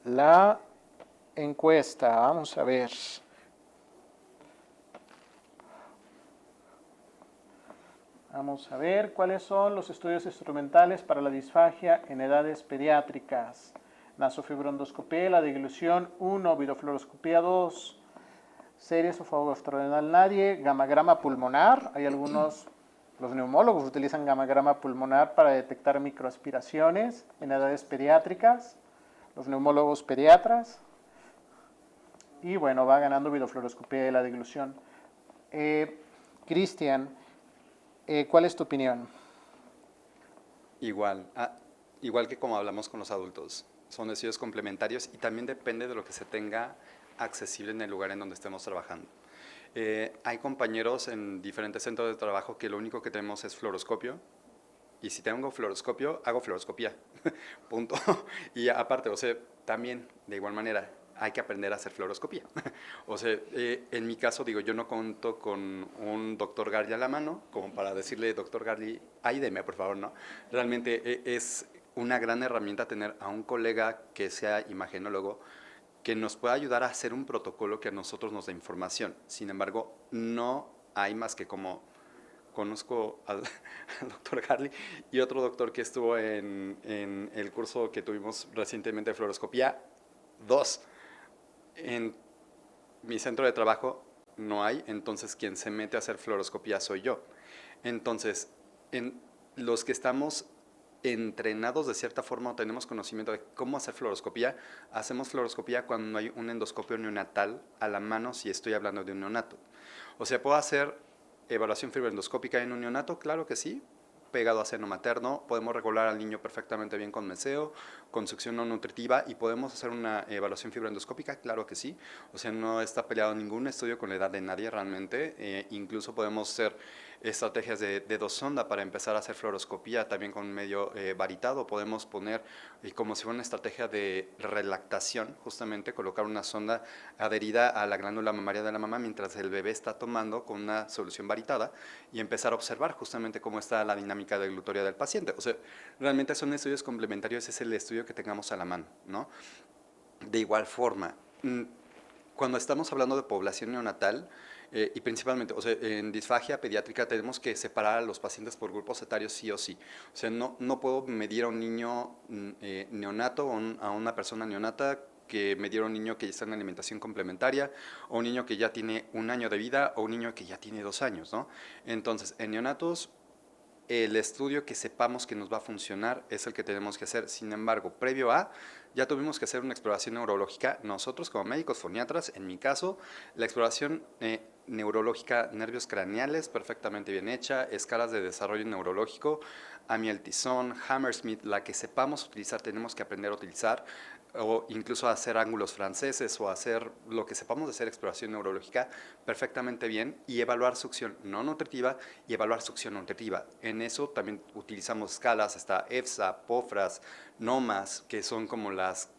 la encuesta. Vamos a ver. Vamos a ver cuáles son los estudios instrumentales para la disfagia en edades pediátricas. Nasofibrondoscopía, la deglución 1, videofluoroscopía 2, serie esofágogastrodenal nadie, gamagrama pulmonar. Hay algunos, los neumólogos utilizan gamagrama pulmonar para detectar microaspiraciones en edades pediátricas, los neumólogos pediatras. Y bueno, va ganando videofluoroscopía de la deglución. Cristian, ¿cuál es tu opinión? Igual que como hablamos con los adultos, son estudios complementarios y también depende de lo que se tenga accesible en el lugar en donde estemos trabajando. Hay compañeros en diferentes centros de trabajo que lo único que tenemos es fluoroscopio, y si tengo fluoroscopio, hago fluoroscopía, punto. Y aparte, o sea, también de igual manera, hay que aprender a hacer fluoroscopía. O sea, en mi caso, digo, yo no cuento con un doctor Garli a la mano, como para decirle, doctor Garli, ayúdeme, por favor, ¿no? Realmente es una gran herramienta tener a un colega que sea imagenólogo, que nos pueda ayudar a hacer un protocolo que a nosotros nos dé información. Sin embargo, no hay más que como conozco al doctor Garli y otro doctor que estuvo en el curso que tuvimos recientemente de fluoroscopía, 2. En mi centro de trabajo no hay, entonces quien se mete a hacer fluoroscopía soy yo. Entonces, en los que estamos entrenados de cierta forma o tenemos conocimiento de cómo hacer fluoroscopía, hacemos fluoroscopía cuando no hay un endoscopio neonatal a la mano si estoy hablando de un neonato. O sea, ¿puedo hacer evaluación fibroendoscópica en un neonato? Claro que sí. Pegado a seno materno, podemos regular al niño perfectamente bien con meseo, con succión no nutritiva, y podemos hacer una evaluación fibroendoscópica, claro que sí. O sea, no está peleado ningún estudio con la edad de nadie realmente. Incluso podemos hacer estrategias de dosonda para empezar a hacer fluoroscopía también con medio varitado. Podemos poner como si fuera una estrategia de relactación, justamente colocar una sonda adherida a la glándula mamaria de la mamá mientras el bebé está tomando con una solución varitada, y empezar a observar justamente cómo está la dinámica deglutoria del paciente. O sea, realmente son estudios complementarios, es el estudio que tengamos a la mano, ¿no? De igual forma, cuando estamos hablando de población neonatal, y principalmente, o sea, en disfagia pediátrica tenemos que separar a los pacientes por grupos etarios sí o sí. O sea, no puedo medir a un niño neonato o a una persona neonata que me diera un niño que ya está en alimentación complementaria, o un niño que ya tiene 1 año de vida, o un niño que ya tiene 2 años, ¿no? Entonces, en neonatos, el estudio que sepamos que nos va a funcionar es el que tenemos que hacer. Sin embargo, previo a, ya tuvimos que hacer una exploración neurológica. Nosotros como médicos foniatras, en mi caso, la exploración neurológica, nervios craneales, perfectamente bien hecha, escalas de desarrollo neurológico, Amiel-Tison, Hammersmith, la que sepamos utilizar, tenemos que aprender a utilizar, o incluso hacer ángulos franceses o hacer lo que sepamos de hacer exploración neurológica perfectamente bien, y evaluar succión no nutritiva y evaluar succión nutritiva. En eso también utilizamos escalas, está EFSA, POFRAS, NOMAS, que son como las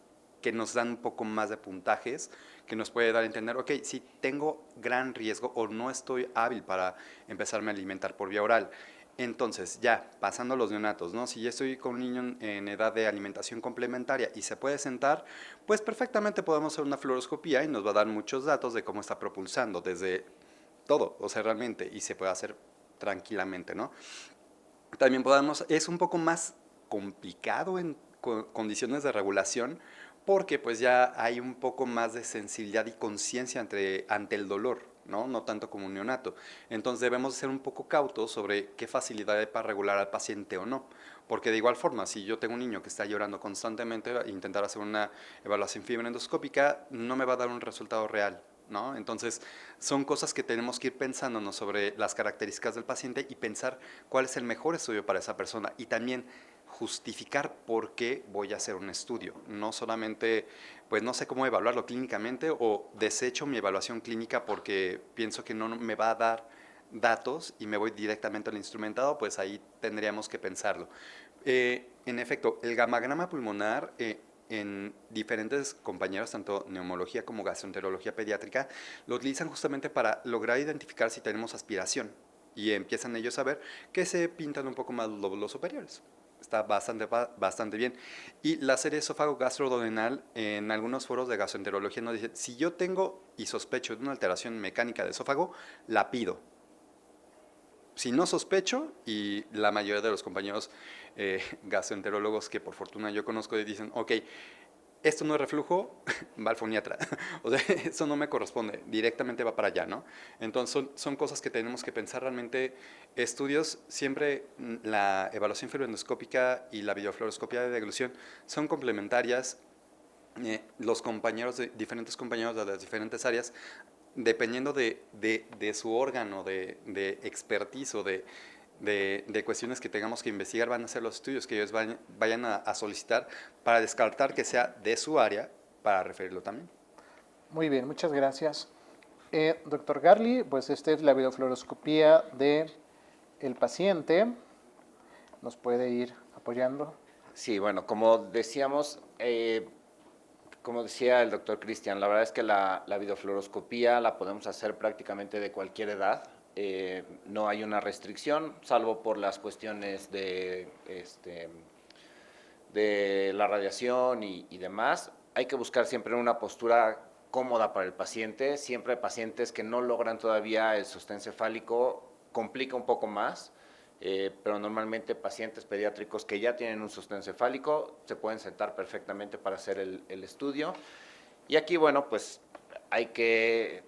que nos dan un poco más de puntajes, que nos puede dar a entender, ok, si tengo gran riesgo o no estoy hábil para empezarme a alimentar por vía oral. Entonces, ya, pasando a los neonatos, ¿no? Si ya estoy con un niño en edad de alimentación complementaria y se puede sentar, pues perfectamente podemos hacer una fluoroscopía y nos va a dar muchos datos de cómo está propulsando desde todo, o sea, realmente, y se puede hacer tranquilamente, ¿no? También podemos, es un poco más complicado en condiciones de regulación, porque pues ya hay un poco más de sensibilidad y conciencia ante el dolor, ¿no? No tanto como un neonato. Entonces debemos ser un poco cautos sobre qué facilidad hay para regular al paciente o no. Porque de igual forma, si yo tengo un niño que está llorando constantemente, intentar hacer una evaluación fibroendoscópica no me va a dar un resultado real, ¿no? Entonces, son cosas que tenemos que ir pensándonos sobre las características del paciente y pensar cuál es el mejor estudio para esa persona. Y también justificar por qué voy a hacer un estudio. No solamente, pues no sé cómo evaluarlo clínicamente o desecho mi evaluación clínica porque pienso que no me va a dar datos y me voy directamente al instrumentado, pues ahí tendríamos que pensarlo. En efecto, el gamagrama pulmonar en diferentes compañeros, tanto neumología como gastroenterología pediátrica, lo utilizan justamente para lograr identificar si tenemos aspiración y empiezan ellos a ver que se pintan un poco más los lóbulos superiores. Está bastante bien. Y la serie esófago gastroduodenal, en algunos foros de gastroenterología nos dice, si yo tengo y sospecho de una alteración mecánica de esófago, la pido. Si no sospecho, y la mayoría de los compañeros gastroenterólogos que por fortuna yo conozco dicen, ok, esto no es reflujo, va al foniatra. O sea, eso no me corresponde, directamente va para allá, ¿no? Entonces son cosas que tenemos que pensar realmente. Estudios, siempre la evaluación fibroendoscópica y la videofluoroscopía de deglución son complementarias. Los compañeros, diferentes compañeros de las diferentes áreas, dependiendo de su órgano, de expertise o de cuestiones que tengamos que investigar, van a ser los estudios que ellos vayan a solicitar para descartar que sea de su área, para referirlo también. Muy bien, muchas gracias. Doctor Garli, pues esta es la videofluoroscopía del paciente. ¿Nos puede ir apoyando? Sí, bueno, como decíamos, como decía el doctor Cristian, la verdad es que la videofluoroscopía la podemos hacer prácticamente de cualquier edad. No hay una restricción, salvo por las cuestiones de la radiación y demás. Hay que buscar siempre una postura cómoda para el paciente. Siempre pacientes que no logran todavía el sostén cefálico complica un poco más. Pero normalmente pacientes pediátricos que ya tienen un sostén cefálico se pueden sentar perfectamente para hacer el estudio. Y aquí, bueno, pues hay que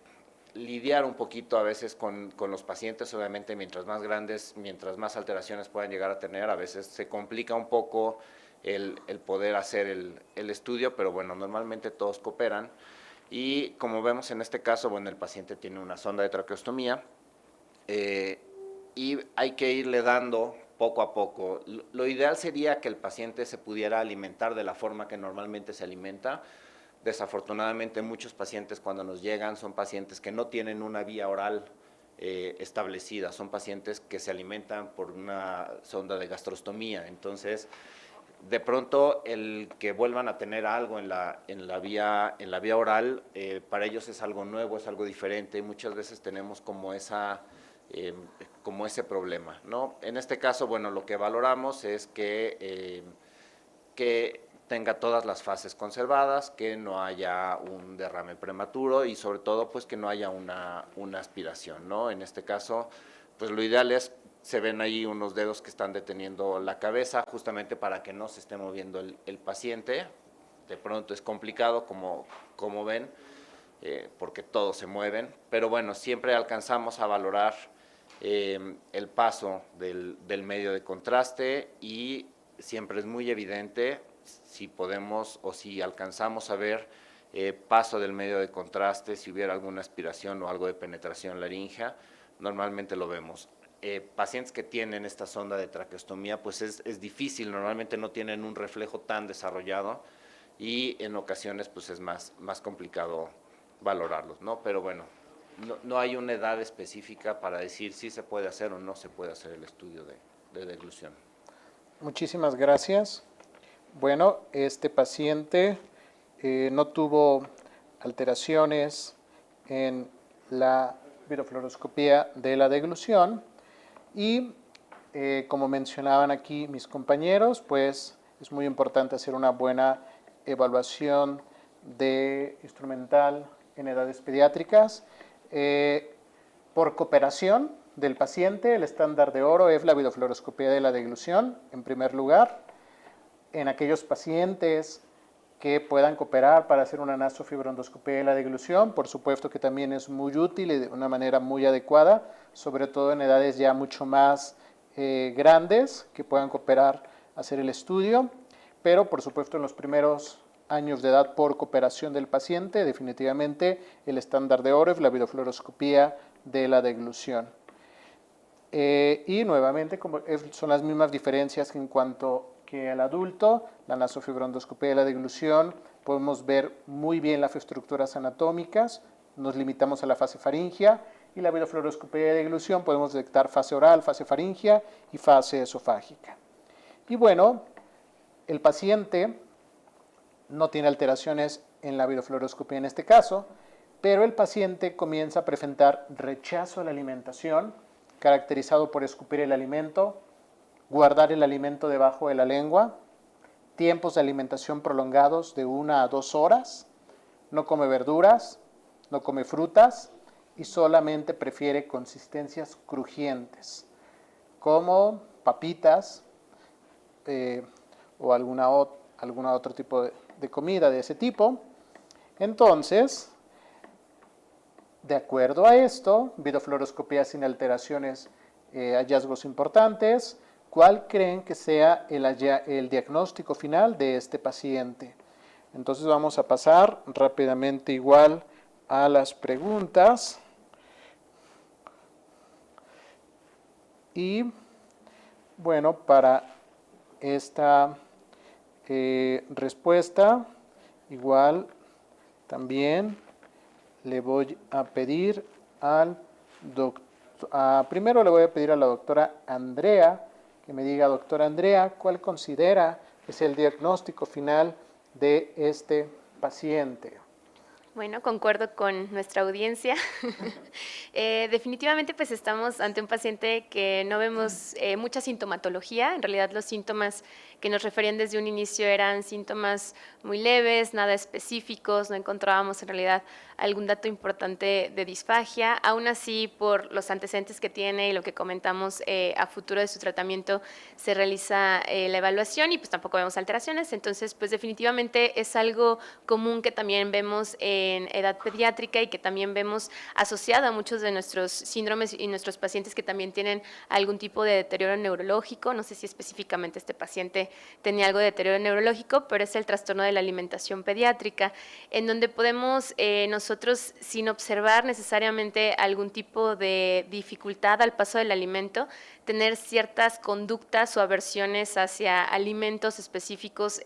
lidiar un poquito a veces con los pacientes, obviamente mientras más grandes, mientras más alteraciones puedan llegar a tener, a veces se complica un poco el poder hacer el estudio, pero bueno, normalmente todos cooperan. Y como vemos en este caso, bueno, el paciente tiene una sonda de traqueostomía, y hay que irle dando poco a poco. Lo ideal sería que el paciente se pudiera alimentar de la forma que normalmente se alimenta. Desafortunadamente muchos pacientes cuando nos llegan son pacientes que no tienen una vía oral establecida, son pacientes que se alimentan por una sonda de gastrostomía. Entonces, de pronto el que vuelvan a tener algo en la vía oral, para ellos es algo nuevo, es algo diferente, y muchas veces tenemos como ese problema, ¿no? En este caso, bueno, lo que valoramos es que tenga todas las fases conservadas, que no haya un derrame prematuro y sobre todo, pues que no haya una aspiración, ¿no? En este caso, pues lo ideal es, se ven ahí unos dedos que están deteniendo la cabeza justamente para que no se esté moviendo el paciente. De pronto es complicado, como ven, porque todos se mueven, pero bueno, siempre alcanzamos a valorar el paso del medio de contraste y siempre es muy evidente si podemos o si alcanzamos a ver paso del medio de contraste, si hubiera alguna aspiración o algo de penetración laríngea, normalmente lo vemos. Pacientes que tienen esta sonda de traqueostomía, pues es difícil, normalmente no tienen un reflejo tan desarrollado y en ocasiones pues es más complicado valorarlos, ¿no? Pero bueno, no hay una edad específica para decir si se puede hacer o no se puede hacer el estudio de deglución. Muchísimas gracias. Bueno, este paciente no tuvo alteraciones en la virofluoroscopía de la deglución y como mencionaban aquí mis compañeros, pues es muy importante hacer una buena evaluación de instrumental en edades pediátricas. Por cooperación del paciente, el estándar de oro es la virofluoroscopía de la deglución, en primer lugar. En aquellos pacientes que puedan cooperar para hacer una nasofibrondoscopía de la deglución, por supuesto que también es muy útil y de una manera muy adecuada, sobre todo en edades ya mucho más grandes que puedan cooperar a hacer el estudio, pero por supuesto en los primeros años de edad por cooperación del paciente, definitivamente el estándar de oro es la virofluoroscopía de la deglución. Y nuevamente son las mismas diferencias que en cuanto que al adulto, la nasofibrondoscopía de la deglución, podemos ver muy bien las estructuras anatómicas, nos limitamos a la fase faríngea, y la virofluoroscopía de deglución podemos detectar fase oral, fase faríngea y fase esofágica. Y bueno, el paciente no tiene alteraciones en la virofluoroscopía en este caso, pero el paciente comienza a presentar rechazo a la alimentación, caracterizado por escupir el alimento, guardar el alimento debajo de la lengua, tiempos de alimentación prolongados de 1 a 2 horas, no come verduras, no come frutas y solamente prefiere consistencias crujientes, como papitas o alguna otro tipo de comida de ese tipo. Entonces, de acuerdo a esto, virofluoroscopía sin alteraciones, hallazgos importantes. ¿Cuál creen que sea el diagnóstico final de este paciente? Entonces vamos a pasar rápidamente igual a las preguntas. Y bueno, para esta respuesta, igual también le voy a pedir al doctor, primero le voy a pedir a la doctora Andrea, que me diga, doctora Andrea, ¿cuál considera que es el diagnóstico final de este paciente? Bueno, concuerdo con nuestra audiencia. Definitivamente pues estamos ante un paciente que no vemos mucha sintomatología. En realidad los síntomas que nos referían desde un inicio eran síntomas muy leves, nada específicos, no encontrábamos en realidad algún dato importante de disfagia. Aún así, por los antecedentes que tiene y lo que comentamos a futuro de su tratamiento, se realiza la evaluación y pues tampoco vemos alteraciones. Entonces, pues definitivamente es algo común que también vemos en edad pediátrica y que también vemos asociado a muchos de nuestros síndromes y nuestros pacientes que también tienen algún tipo de deterioro neurológico. No sé si específicamente este paciente tenía algo de deterioro neurológico, pero es el trastorno de la alimentación pediátrica, en donde podemos nosotros, sin observar necesariamente algún tipo de dificultad al paso del alimento, tener ciertas conductas o aversiones hacia alimentos específicos,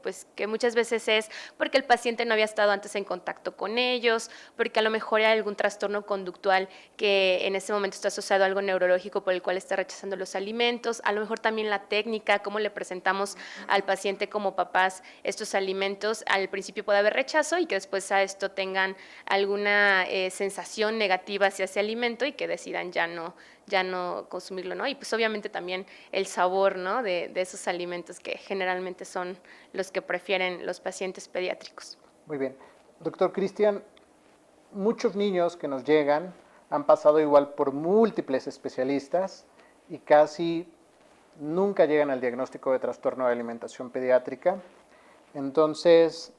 pues que muchas veces es porque el paciente no había estado antes en contacto con ellos, porque a lo mejor hay algún trastorno conductual que en ese momento está asociado a algo neurológico por el cual está rechazando los alimentos, a lo mejor también la técnica, cómo le presentamos al paciente como papás estos alimentos. Al principio puede haber rechazo y que después a esto tengan alguna sensación negativa hacia ese alimento y que decidan ya no consumirlo, ¿no? Y pues obviamente también el sabor, ¿no?, de esos alimentos que generalmente son los que prefieren los pacientes pediátricos. Muy bien. Doctor Cristian, muchos niños que nos llegan han pasado igual por múltiples especialistas y casi nunca llegan al diagnóstico de trastorno de alimentación pediátrica. Entonces,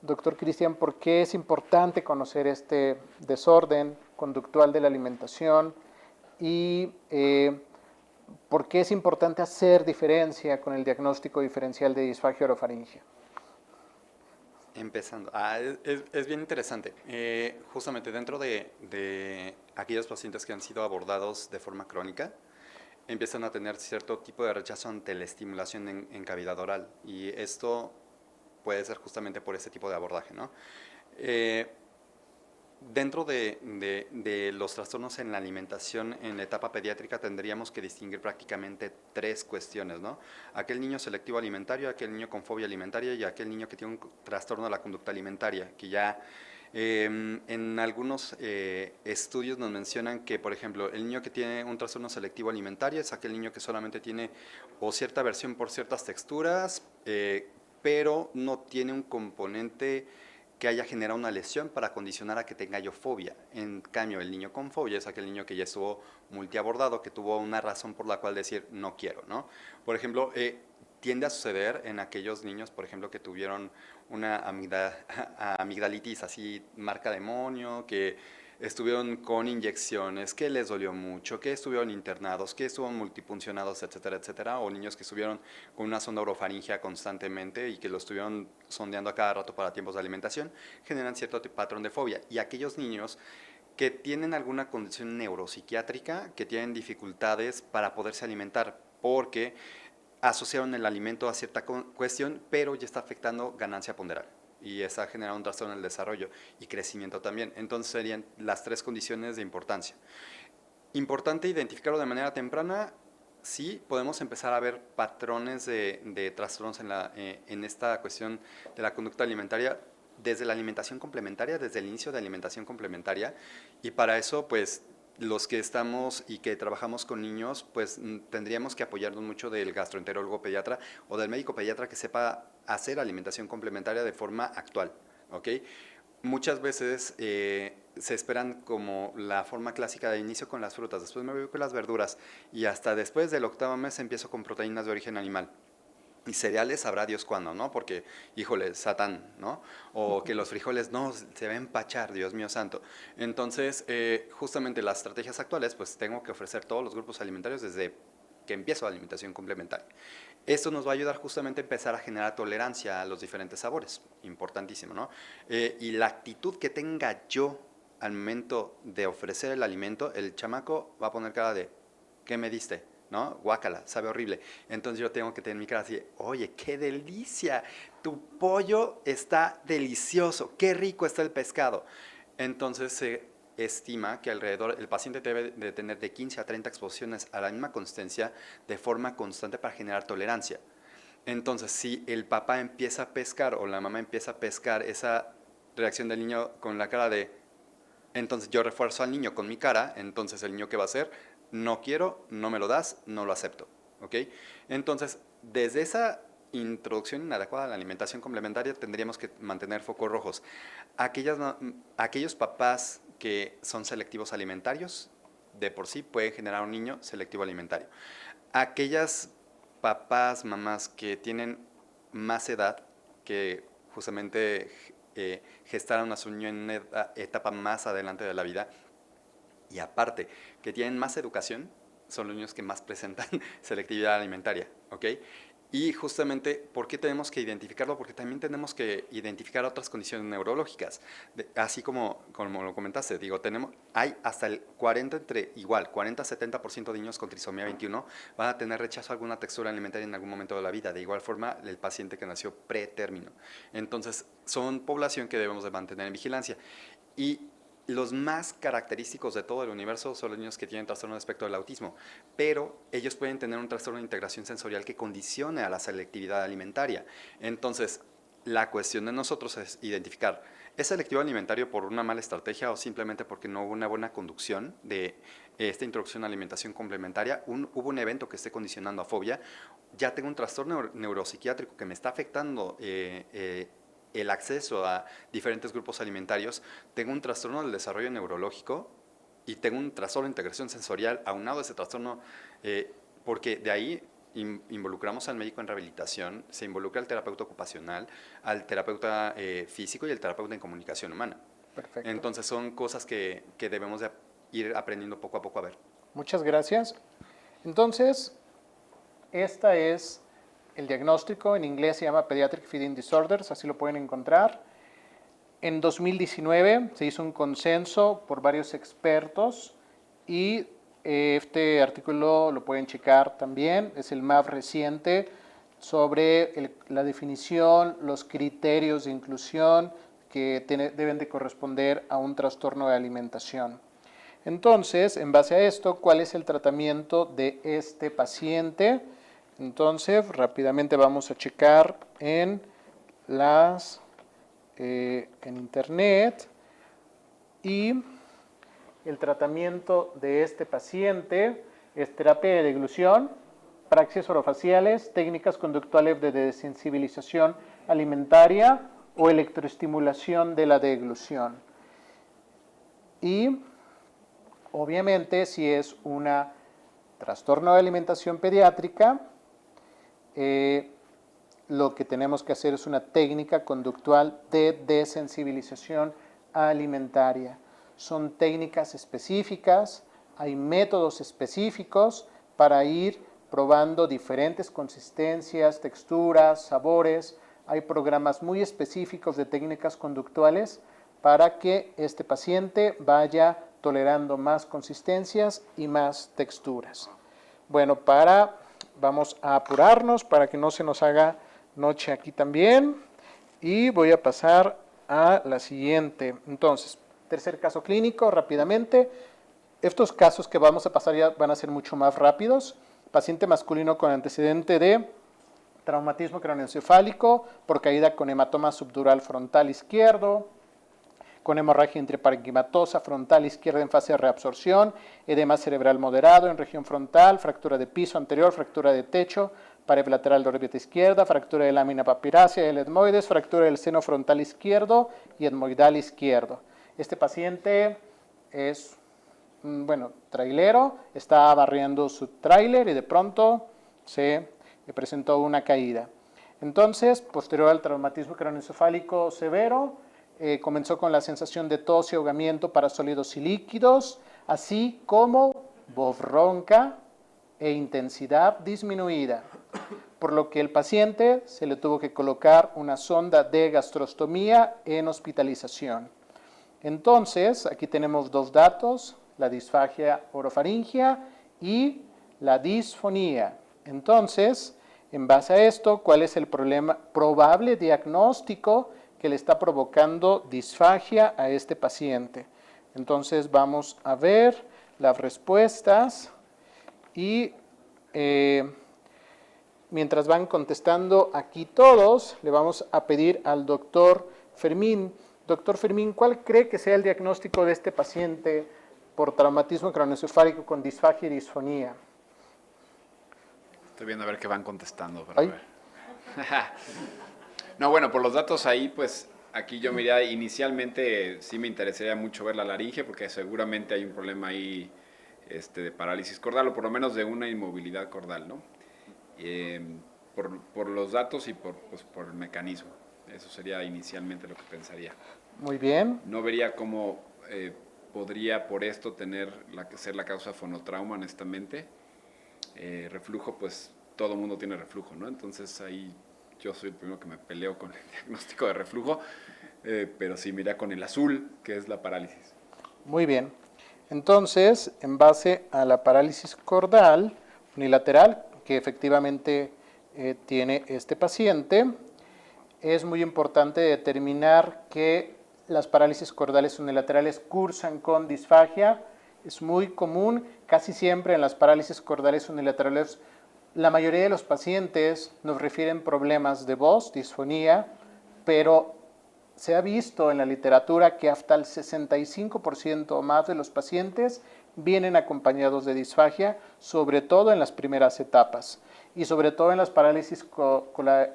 doctor Cristian, ¿por qué es importante conocer este desorden conductual de la alimentación? Y ¿por qué es importante hacer diferencia con el diagnóstico diferencial de disfagia orofaringea? Empezando. Es bien interesante. Justamente dentro de aquellos pacientes que han sido abordados de forma crónica, empiezan a tener cierto tipo de rechazo ante la estimulación en cavidad oral. Y esto puede ser justamente por ese tipo de abordaje, ¿no? Dentro de los trastornos en la alimentación en la etapa pediátrica tendríamos que distinguir prácticamente 3 cuestiones, ¿no? Aquel niño selectivo alimentario, aquel niño con fobia alimentaria y aquel niño que tiene un trastorno de la conducta alimentaria, que ya en algunos estudios nos mencionan que, por ejemplo, el niño que tiene un trastorno selectivo alimentario es aquel niño que solamente tiene o cierta aversión por ciertas texturas, pero no tiene un componente que haya generado una lesión para condicionar a que tenga yo fobia. En cambio, el niño con fobia es aquel niño que ya estuvo multiabordado, que tuvo una razón por la cual decir no quiero, ¿no? Por ejemplo, tiende a suceder en aquellos niños, por ejemplo, que tuvieron una amigdalitis así marca demonio, que estuvieron con inyecciones, que les dolió mucho, que estuvieron internados, que estuvieron multipuncionados, etcétera, etcétera, o niños que estuvieron con una sonda orofaringea constantemente y que lo estuvieron sondeando a cada rato para tiempos de alimentación, generan cierto patrón de fobia. Y aquellos niños que tienen alguna condición neuropsiquiátrica, que tienen dificultades para poderse alimentar, porque asociaron el alimento a cierta cuestión, pero ya está afectando ganancia ponderal y está generando un trastorno en el desarrollo y crecimiento también. Entonces serían las 3 condiciones de importancia. Importante identificarlo de manera temprana. Sí, podemos empezar a ver patrones de trastornos en esta cuestión de la conducta alimentaria desde la alimentación complementaria, desde el inicio de alimentación complementaria, y para eso, pues, los que estamos y que trabajamos con niños, pues tendríamos que apoyarnos mucho del gastroenterólogo pediatra o del médico pediatra que sepa hacer alimentación complementaria de forma actual, ¿ok? Muchas veces se esperan como la forma clásica de inicio con las frutas, después me voy con las verduras y hasta después del 8º mes empiezo con proteínas de origen animal. Y cereales sabrá Dios cuándo, ¿no? Porque, híjole, Satán, ¿no? O que los frijoles no, se va a empachar, Dios mío santo. Entonces, justamente las estrategias actuales, pues tengo que ofrecer todos los grupos alimentarios desde que empiezo la alimentación complementaria. Esto nos va a ayudar justamente a empezar a generar tolerancia a los diferentes sabores, importantísimo, ¿no? Y la actitud que tenga yo al momento de ofrecer el alimento, el chamaco va a poner cara de, ¿qué me diste? ¿No? Guácala, sabe horrible. Entonces yo tengo que tener mi cara así, oye, qué delicia, tu pollo está delicioso, qué rico está el pescado. Entonces se estima que alrededor, el paciente debe de tener de 15 a 30 exposiciones a la misma consistencia de forma constante para generar tolerancia. Entonces, si el papá empieza a pescar o la mamá empieza a pescar esa reacción del niño con la cara de, entonces yo refuerzo al niño con mi cara, entonces el niño ¿qué va a hacer? No quiero, no me lo das, no lo acepto, ¿ok? Entonces, desde esa introducción inadecuada a la alimentación complementaria tendríamos que mantener focos rojos. Aquellos papás que son selectivos alimentarios, de por sí pueden generar un niño selectivo alimentario. Aquellas papás, mamás que tienen más edad, que justamente gestaron a su niño en una etapa más adelante de la vida, y aparte, que tienen más educación, son los niños que más presentan selectividad alimentaria, ¿ok? Y justamente, ¿por qué tenemos que identificarlo? Porque también tenemos que identificar otras condiciones neurológicas. Así como lo comentaste, digo, hay hasta el 40-70% de niños con trisomía 21 van a tener rechazo a alguna textura alimentaria en algún momento de la vida. De igual forma, el paciente que nació pretérmino. Entonces, son población que debemos de mantener en vigilancia. Y los más característicos de todo el universo son los niños que tienen trastorno de espectro del autismo, pero ellos pueden tener un trastorno de integración sensorial que condicione a la selectividad alimentaria. Entonces, la cuestión de nosotros es identificar, ¿es selectivo alimentario por una mala estrategia o simplemente porque no hubo una buena conducción de esta introducción a alimentación complementaria? Hubo un evento que esté condicionando a fobia, ya tengo un trastorno neuropsiquiátrico que me está afectando el acceso a diferentes grupos alimentarios, tengo un trastorno del desarrollo neurológico y tengo un trastorno de integración sensorial aunado a ese trastorno, porque de ahí involucramos al médico en rehabilitación, se involucra al terapeuta ocupacional, al terapeuta físico y al terapeuta en comunicación humana. Perfecto. Entonces son cosas que debemos de ir aprendiendo poco a poco a ver. Muchas gracias. Entonces, esta es el diagnóstico, en inglés se llama Pediatric Feeding Disorders, así lo pueden encontrar. En 2019 se hizo un consenso por varios expertos y este artículo lo pueden checar también, es el más reciente sobre la definición, los criterios de inclusión, que deben de corresponder a un trastorno de alimentación. Entonces, en base a esto, ¿cuál es el tratamiento de este paciente? Entonces, rápidamente vamos a checar en internet, y el tratamiento de este paciente es terapia de deglución, praxias orofaciales, técnicas conductuales de desensibilización alimentaria o electroestimulación de la deglución. Y obviamente, si es un trastorno de alimentación pediátrica, lo que tenemos que hacer es una técnica conductual de desensibilización alimentaria. Son técnicas específicas, hay métodos específicos para ir probando diferentes consistencias, texturas, sabores. Hay programas muy específicos de técnicas conductuales para que este paciente vaya tolerando más consistencias y más texturas. Bueno, vamos a apurarnos para que no se nos haga noche aquí también, y voy a pasar a la siguiente. Entonces, tercer caso clínico, rápidamente. Estos casos que vamos a pasar ya van a ser mucho más rápidos. Paciente masculino con antecedente de traumatismo craneoencefálico por caída con hematoma subdural frontal izquierdo, con hemorragia intraparenquimatosa frontal izquierda en fase de reabsorción, edema cerebral moderado en región frontal, fractura de piso anterior, fractura de techo, pared lateral de órbita izquierda, fractura de lámina papirácea del etmoides, fractura del seno frontal izquierdo y etmoidal izquierdo. Este paciente es, trailero, está barriendo su tráiler y de pronto se presentó una caída. Entonces, posterior al traumatismo craneoencefálico severo, comenzó con la sensación de tos y ahogamiento para sólidos y líquidos, así como voz ronca e intensidad disminuida, por lo que el paciente se le tuvo que colocar una sonda de gastrostomía en hospitalización. Entonces, aquí tenemos dos datos, la disfagia orofaringea y la disfonía. Entonces, en base a esto, ¿cuál es el probable diagnóstico que le está provocando disfagia a este paciente? Entonces, vamos a ver las respuestas y mientras van contestando aquí todos, le vamos a pedir al doctor Fermín. Doctor Fermín, ¿cuál cree que sea el diagnóstico de este paciente por traumatismo craneoencefálico con disfagia y disfonía? Estoy viendo a ver qué van contestando. Para ver. No, bueno, por los datos ahí, pues aquí yo miraría, inicialmente sí me interesaría mucho ver la laringe, porque seguramente hay un problema ahí de parálisis cordal, o por lo menos de una inmovilidad cordal, ¿no? Por los datos y por el mecanismo. Eso sería inicialmente lo que pensaría. Muy bien. No vería cómo podría por esto ser la causa fonotrauma, honestamente. Reflujo, pues todo mundo tiene reflujo, ¿no? Entonces ahí yo soy el primero que me peleo con el diagnóstico de reflujo, pero sí mira con el azul, que es la parálisis. Muy bien. Entonces, en base a la parálisis cordal unilateral, que efectivamente tiene este paciente, es muy importante determinar que las parálisis cordales unilaterales cursan con disfagia. Es muy común, casi siempre en las parálisis cordales unilaterales, la mayoría de los pacientes nos refieren problemas de voz, disfonía, pero se ha visto en la literatura que hasta el 65% o más de los pacientes vienen acompañados de disfagia, sobre todo en las primeras etapas y sobre todo en las parálisis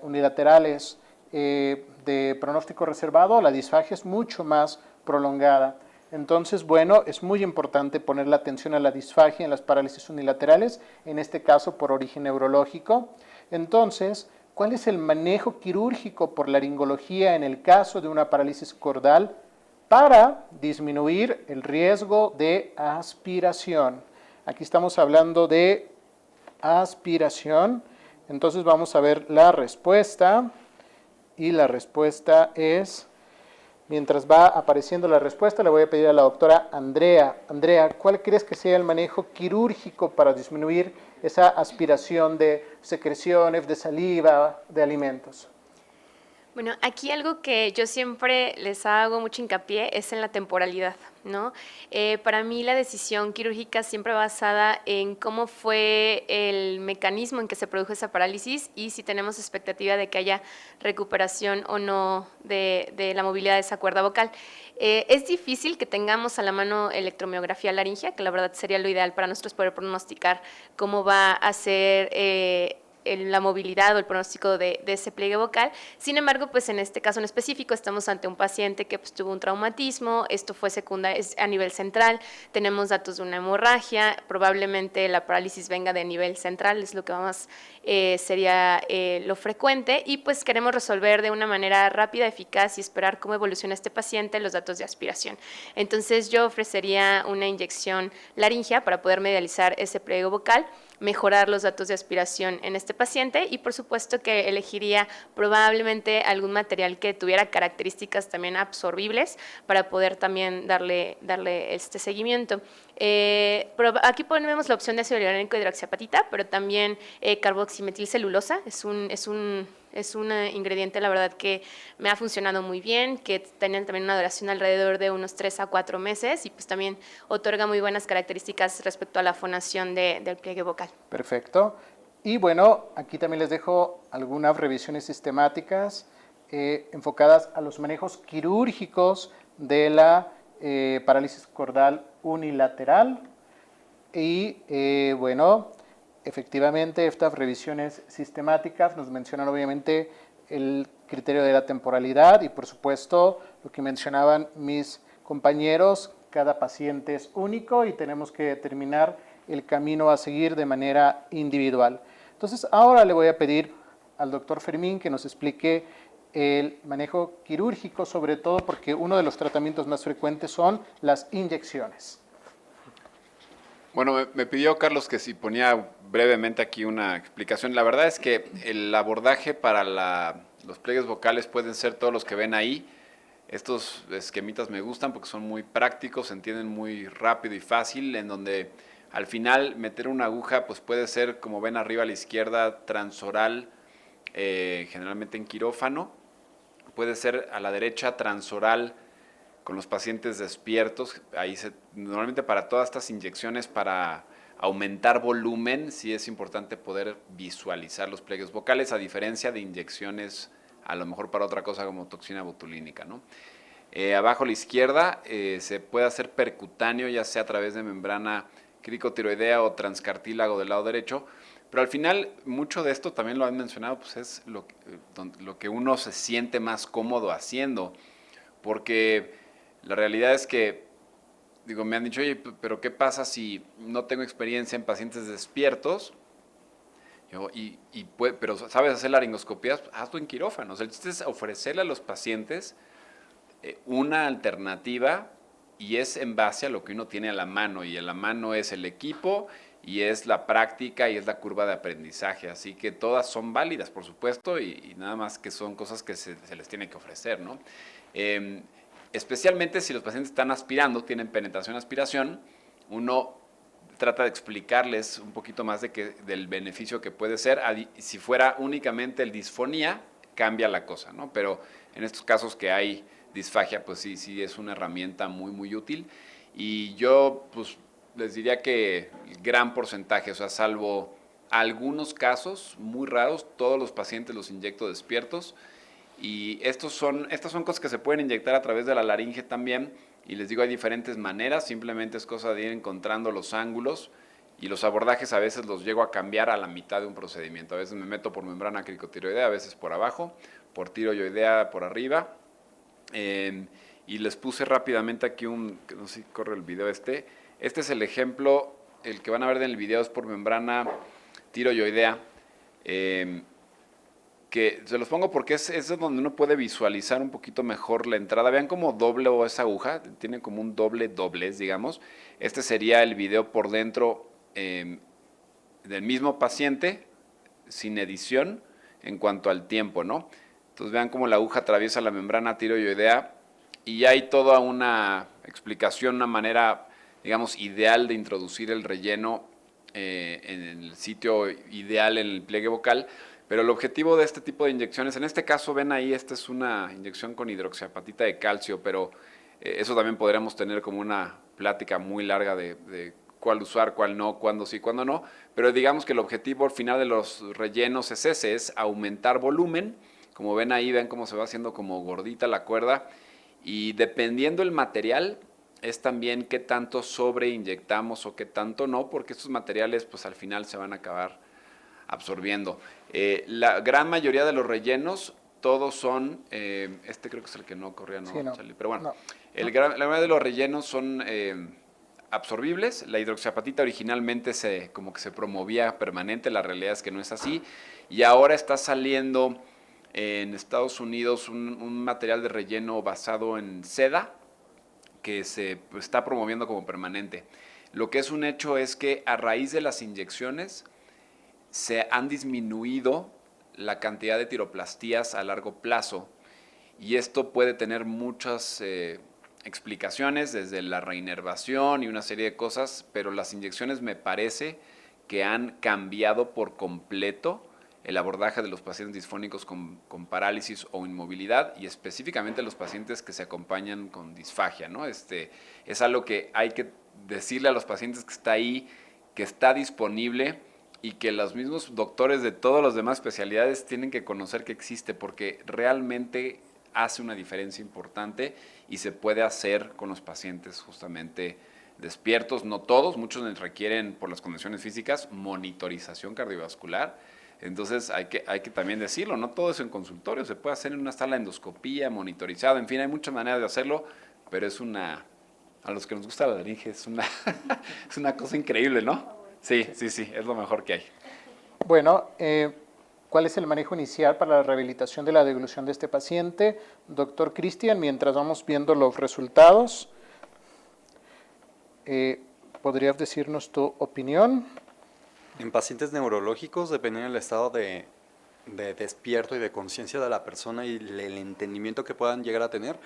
unilaterales de pronóstico reservado, la disfagia es mucho más prolongada. Entonces, bueno, es muy importante poner la atención a la disfagia en las parálisis unilaterales, en este caso por origen neurológico. Entonces, ¿cuál es el manejo quirúrgico por laringología en el caso de una parálisis cordal para disminuir el riesgo de aspiración? Aquí estamos hablando de aspiración. Entonces, vamos a ver la respuesta. Y la respuesta es, mientras va apareciendo la respuesta, le voy a pedir a la doctora Andrea. Andrea, ¿cuál crees que sea el manejo quirúrgico para disminuir esa aspiración de secreciones, de saliva, de alimentos? Bueno, aquí algo que yo siempre les hago mucho hincapié es en la temporalidad, ¿no? Para mí la decisión quirúrgica siempre basada en cómo fue el mecanismo en que se produjo esa parálisis y si tenemos expectativa de que haya recuperación o no de la movilidad de esa cuerda vocal. Es difícil que tengamos a la mano electromiografía laringea, que la verdad sería lo ideal para nosotros poder pronosticar cómo va a ser la movilidad o el pronóstico de ese pliegue vocal. Sin embargo, pues en este caso en específico estamos ante un paciente que pues, tuvo un traumatismo, esto fue secundario, es a nivel central, tenemos datos de una hemorragia, probablemente la parálisis venga de nivel central, es lo que más sería lo frecuente, y pues queremos resolver de una manera rápida, eficaz y esperar cómo evoluciona este paciente los datos de aspiración. Entonces yo ofrecería una inyección laringea para poder medializar ese pliegue vocal, mejorar los datos de aspiración en este paciente y por supuesto que elegiría probablemente algún material que tuviera características también absorbibles para poder también darle este seguimiento. Aquí ponemos la opción de ácido hialurónico hidroxiapatita, pero también carboximetilcelulosa es un ingrediente, la verdad, que me ha funcionado muy bien, que tienen también una duración alrededor de unos 3 a 4 meses y pues también otorga muy buenas características respecto a la fonación del pliegue vocal. Perfecto. Y bueno, aquí también les dejo algunas revisiones sistemáticas enfocadas a los manejos quirúrgicos de la parálisis cordal unilateral. Y bueno, efectivamente estas revisiones sistemáticas nos mencionan obviamente el criterio de la temporalidad y por supuesto lo que mencionaban mis compañeros, cada paciente es único y tenemos que determinar el camino a seguir de manera individual. Entonces ahora le voy a pedir al doctor Fermín que nos explique el manejo quirúrgico, sobre todo porque uno de los tratamientos más frecuentes son las inyecciones. Bueno, me pidió Carlos que si ponía brevemente aquí una explicación. La verdad es que el abordaje para los pliegues vocales pueden ser todos los que ven ahí. Estos esquemitas me gustan porque son muy prácticos, se entienden muy rápido y fácil, en donde al final meter una aguja pues puede ser, como ven arriba a la izquierda, transoral, generalmente en quirófano. Puede ser a la derecha transoral con los pacientes despiertos. Normalmente para todas estas inyecciones, para aumentar volumen, sí es importante poder visualizar los pliegues vocales, a diferencia de inyecciones a lo mejor para otra cosa como toxina botulínica, ¿no? Abajo a la izquierda se puede hacer percutáneo, ya sea a través de membrana cricotiroidea o transcartílago del lado derecho, pero al final mucho de esto también lo han mencionado, pues es lo que uno se siente más cómodo haciendo, porque la realidad es que, digo, me han dicho, oye, pero ¿qué pasa si no tengo experiencia en pacientes despiertos? Pero ¿sabes hacer laringoscopías? Hazlo en quirófanos. El chiste es ofrecerle a los pacientes una alternativa y es en base a lo que uno tiene a la mano. Y a la mano es el equipo y es la práctica y es la curva de aprendizaje. Así que todas son válidas, por supuesto, y nada más que son cosas que se les tiene que ofrecer, ¿no? Especialmente si los pacientes están aspirando, tienen penetración-aspiración, uno trata de explicarles un poquito más del beneficio que puede ser. Si fuera únicamente el disfonía, cambia la cosa, ¿no? Pero en estos casos que hay disfagia, pues sí es una herramienta muy, muy útil. Y yo, pues, les diría que el gran porcentaje, o sea, salvo algunos casos muy raros, todos los pacientes los inyecto despiertos. Y estas son cosas que se pueden inyectar a través de la laringe también. Y les digo, hay diferentes maneras, simplemente es cosa de ir encontrando los ángulos y los abordajes a veces los llego a cambiar a la mitad de un procedimiento. A veces me meto por membrana cricotiroidea, a veces por abajo, por tiroidea por arriba. Y les puse rápidamente aquí no sé si corre el video este. Este es el ejemplo, el que van a ver en el video es por membrana tiroidea. Que se los pongo porque es donde uno puede visualizar un poquito mejor la entrada. Vean cómo doble esa aguja, tiene como un doblez, digamos. Este sería el video por dentro del mismo paciente, sin edición, en cuanto al tiempo, ¿no? Entonces vean cómo la aguja atraviesa la membrana tiroidea y ya hay toda una explicación, una manera, digamos, ideal de introducir el relleno en el sitio ideal en el pliegue vocal. Pero el objetivo de este tipo de inyecciones, en este caso ven ahí, esta es una inyección con hidroxiapatita de calcio, pero eso también podríamos tener como una plática muy larga de cuál usar, cuál no, cuándo sí, cuándo no. Pero digamos que el objetivo al final de los rellenos es ese, es aumentar volumen. Como ven ahí, ven cómo se va haciendo como gordita la cuerda. Y dependiendo el material, es también qué tanto sobreinyectamos o qué tanto no, porque estos materiales pues al final se van a acabar absorbiendo. La gran mayoría de los rellenos, todos son, este creo que es el que no corría, ¿no, Sí, no. Charlie? Pero bueno, No. la mayoría de los rellenos son absorbibles. La hidroxiapatita originalmente como que se promovía permanente, la realidad es que no es así. Y ahora está saliendo en Estados Unidos un material de relleno basado en seda que se está promoviendo como permanente. Lo que es un hecho es que a raíz de las inyecciones se han disminuido la cantidad de tiroplastías a largo plazo y esto puede tener muchas explicaciones, desde la reinervación y una serie de cosas, pero las inyecciones me parece que han cambiado por completo el abordaje de los pacientes disfónicos con parálisis o inmovilidad y específicamente los pacientes que se acompañan con disfagia, ¿no? Es algo que hay que decirle a los pacientes que está ahí, que está disponible y que los mismos doctores de todas las demás especialidades tienen que conocer que existe porque realmente hace una diferencia importante y se puede hacer con los pacientes justamente despiertos, no todos, muchos requieren por las condiciones físicas monitorización cardiovascular. Entonces hay que también decirlo, no todo eso en consultorio, se puede hacer en una sala de endoscopía, monitorizado, en fin, hay muchas maneras de hacerlo, pero a los que nos gusta la laringe es una cosa increíble, ¿no? Sí, es lo mejor que hay. Bueno, ¿cuál es el manejo inicial para la rehabilitación de la deglución de este paciente? Doctor Cristian, mientras vamos viendo los resultados, ¿podrías decirnos tu opinión? En pacientes neurológicos, dependiendo del estado de despierto y de conciencia de la persona y el entendimiento que puedan llegar a tener,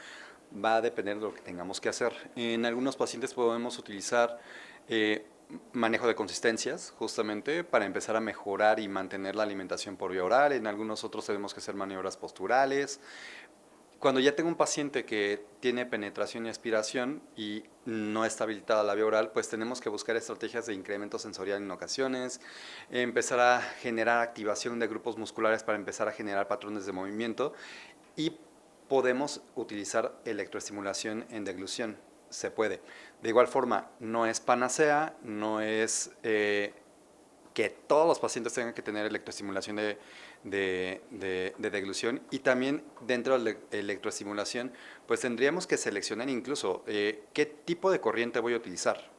va a depender de lo que tengamos que hacer. En algunos pacientes podemos utilizar manejo de consistencias, justamente, para empezar a mejorar y mantener la alimentación por vía oral. En algunos otros tenemos que hacer maniobras posturales. Cuando ya tengo un paciente que tiene penetración y aspiración y no está habilitada la vía oral, pues tenemos que buscar estrategias de incremento sensorial en ocasiones, empezar a generar activación de grupos musculares para empezar a generar patrones de movimiento y podemos utilizar electroestimulación en deglución, se puede. De igual forma, no es panacea, no es que todos los pacientes tengan que tener electroestimulación de deglución, y también dentro de la electroestimulación pues tendríamos que seleccionar incluso qué tipo de corriente voy a utilizar.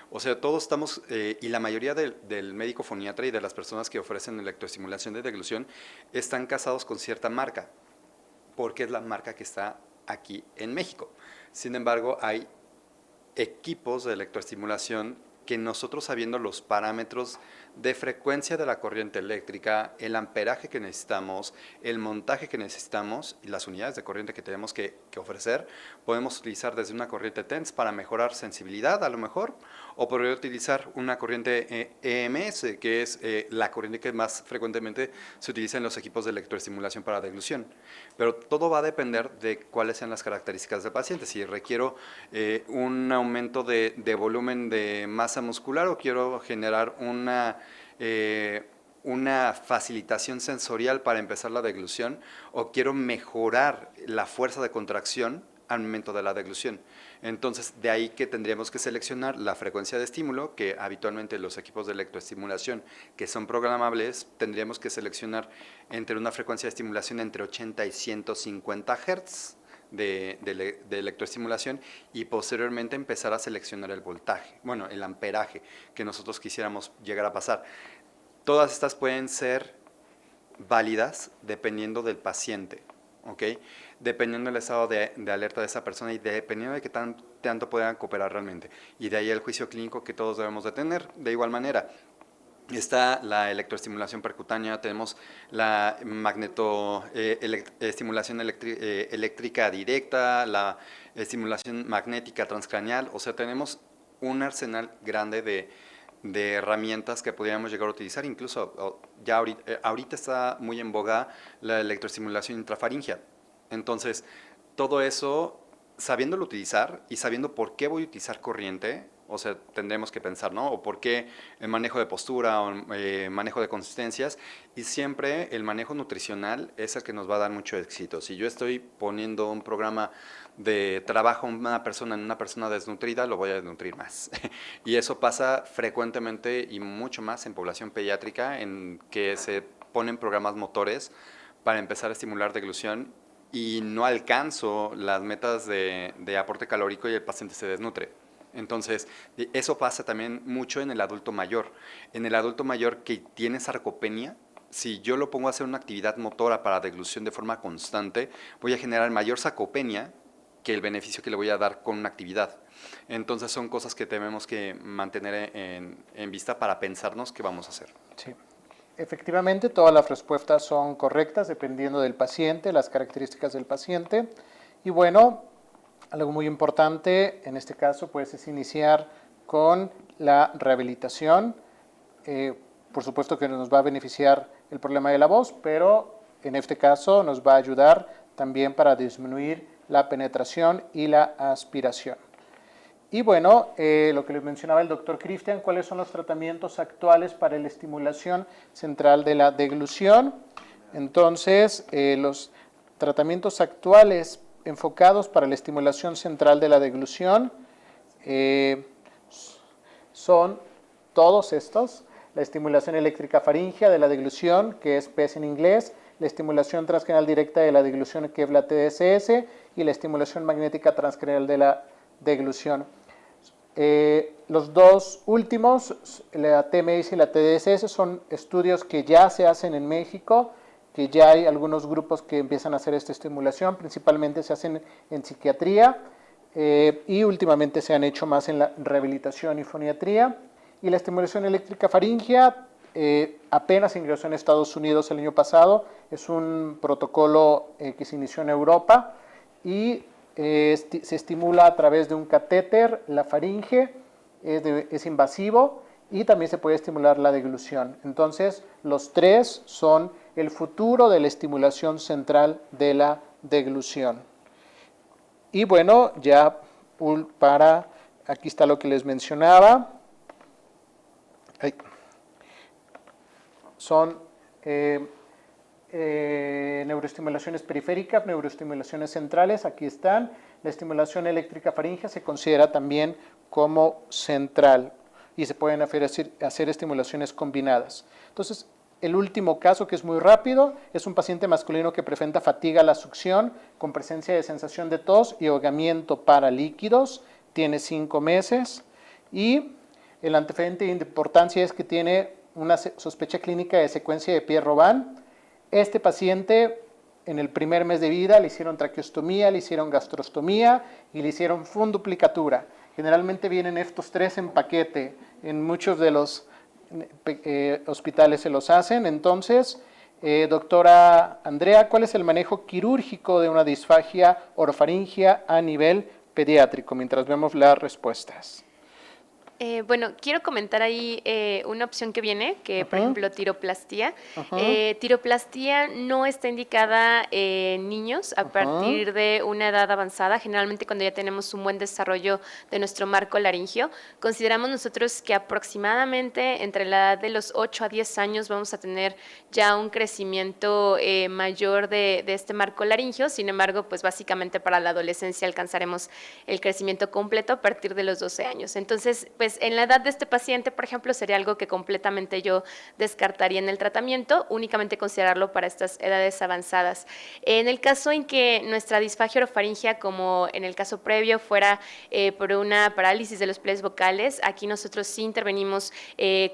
O sea, todos estamos, y la mayoría del médico foniatra y de las personas que ofrecen electroestimulación de deglución están casados con cierta marca, porque es la marca que está aquí en México. Sin embargo, hay equipos de electroestimulación que nosotros, sabiendo los parámetros de frecuencia de la corriente eléctrica, el amperaje que necesitamos, el montaje que necesitamos y las unidades de corriente que tenemos que ofrecer, podemos utilizar desde una corriente TENS para mejorar sensibilidad a lo mejor, o podría utilizar una corriente EMS, que es la corriente que más frecuentemente se utiliza en los equipos de electroestimulación para deglución. Pero todo va a depender de cuáles sean las características del paciente. Si requiero un aumento de volumen de masa muscular, o quiero generar una facilitación sensorial para empezar la deglución, o quiero mejorar la fuerza de contracción al momento de la deglución. Entonces, de ahí que tendríamos que seleccionar la frecuencia de estímulo, que habitualmente los equipos de electroestimulación que son programables, tendríamos que seleccionar entre una frecuencia de estimulación entre 80 y 150 Hz de electroestimulación, y posteriormente empezar a seleccionar el voltaje, bueno, el amperaje que nosotros quisiéramos llegar a pasar. Todas estas pueden ser válidas dependiendo del paciente, ¿ok? Dependiendo del estado de alerta de esa persona y dependiendo de qué tanto puedan cooperar realmente. Y de ahí el juicio clínico que todos debemos de tener. De igual manera, está la electroestimulación percutánea, tenemos la estimulación eléctrica directa, la estimulación magnética transcranial, o sea, tenemos un arsenal grande de herramientas que pudiéramos llegar a utilizar. Incluso ya ahorita está muy en boga la electroestimulación intrafaringea. Entonces, todo eso, sabiéndolo utilizar y sabiendo por qué voy a utilizar corriente, o sea, tendremos que pensar, ¿no? O por qué el manejo de postura o manejo de consistencias, y siempre el manejo nutricional es el que nos va a dar mucho éxito. Si yo estoy poniendo un programa de trabajo en una persona desnutrida, lo voy a desnutrir más. Y eso pasa frecuentemente y mucho más en población pediátrica, en que se ponen programas motores para empezar a estimular deglución y no alcanzo las metas de aporte calórico y el paciente se desnutre. Entonces, eso pasa también mucho en el adulto mayor. En el adulto mayor que tiene sarcopenia, si yo lo pongo a hacer una actividad motora para deglución de forma constante, voy a generar mayor sarcopenia que el beneficio que le voy a dar con una actividad. Entonces, son cosas que tenemos que mantener en vista para pensarnos qué vamos a hacer. Sí. Efectivamente, todas las respuestas son correctas dependiendo del paciente, las características del paciente. Y bueno, algo muy importante en este caso pues es iniciar con la rehabilitación. Por supuesto que nos va a beneficiar el problema de la voz, pero en este caso nos va a ayudar también para disminuir la penetración y la aspiración. Y bueno, lo que les mencionaba el doctor Cristian, ¿cuáles son los tratamientos actuales para la estimulación central de la deglución? Entonces, los tratamientos actuales enfocados para la estimulación central de la deglución son todos estos: la estimulación eléctrica faríngea de la deglución, que es PES en inglés, la estimulación transcranial directa de la deglución, que es la TDSS, y la estimulación magnética transcranial de la deglución. Los dos últimos, la TMS y la TDSS, son estudios que ya se hacen en México, que ya hay algunos grupos que empiezan a hacer esta estimulación, principalmente se hacen en psiquiatría y últimamente se han hecho más en la rehabilitación y foniatría. Y la estimulación eléctrica faríngea apenas ingresó en Estados Unidos el año pasado, es un protocolo que se inició en Europa y se estimula a través de un catéter la faringe, es invasivo y también se puede estimular la deglución. Entonces, los tres son el futuro de la estimulación central de la deglución. Y bueno, ya aquí está lo que les mencionaba. Son neuroestimulaciones periféricas, neuroestimulaciones centrales, aquí están. La estimulación eléctrica faríngea se considera también como central y se pueden hacer estimulaciones combinadas. Entonces, el último caso, que es muy rápido, es un paciente masculino que presenta fatiga a la succión con presencia de sensación de tos y ahogamiento para líquidos, tiene 5 meses y el antecedente de importancia es que tiene una sospecha clínica de secuencia de Pierre-Robin. Este paciente en el primer mes de vida le hicieron traqueostomía, le hicieron gastrostomía y le hicieron funduplicatura. Generalmente vienen estos tres en paquete, en muchos de los hospitales se los hacen. Entonces, doctora Andrea, ¿cuál es el manejo quirúrgico de una disfagia orofaringea a nivel pediátrico? Mientras vemos las respuestas. Bueno, quiero comentar ahí una opción que viene, que por ejemplo tiroplastía. Tiroplastía no está indicada en niños a partir de una edad avanzada, generalmente cuando ya tenemos un buen desarrollo de nuestro marco laringio. Consideramos nosotros que aproximadamente entre la edad de los 8 a 10 años vamos a tener ya un crecimiento mayor de este marco laringio. Sin embargo, pues básicamente para la adolescencia alcanzaremos el crecimiento completo a partir de los 12 años. Entonces, pues en la edad de este paciente, por ejemplo, sería algo que completamente yo descartaría en el tratamiento, únicamente considerarlo para estas edades avanzadas. En el caso en que nuestra disfagia orofaringea, como en el caso previo, fuera por una parálisis de los pliegues vocales, aquí nosotros sí intervenimos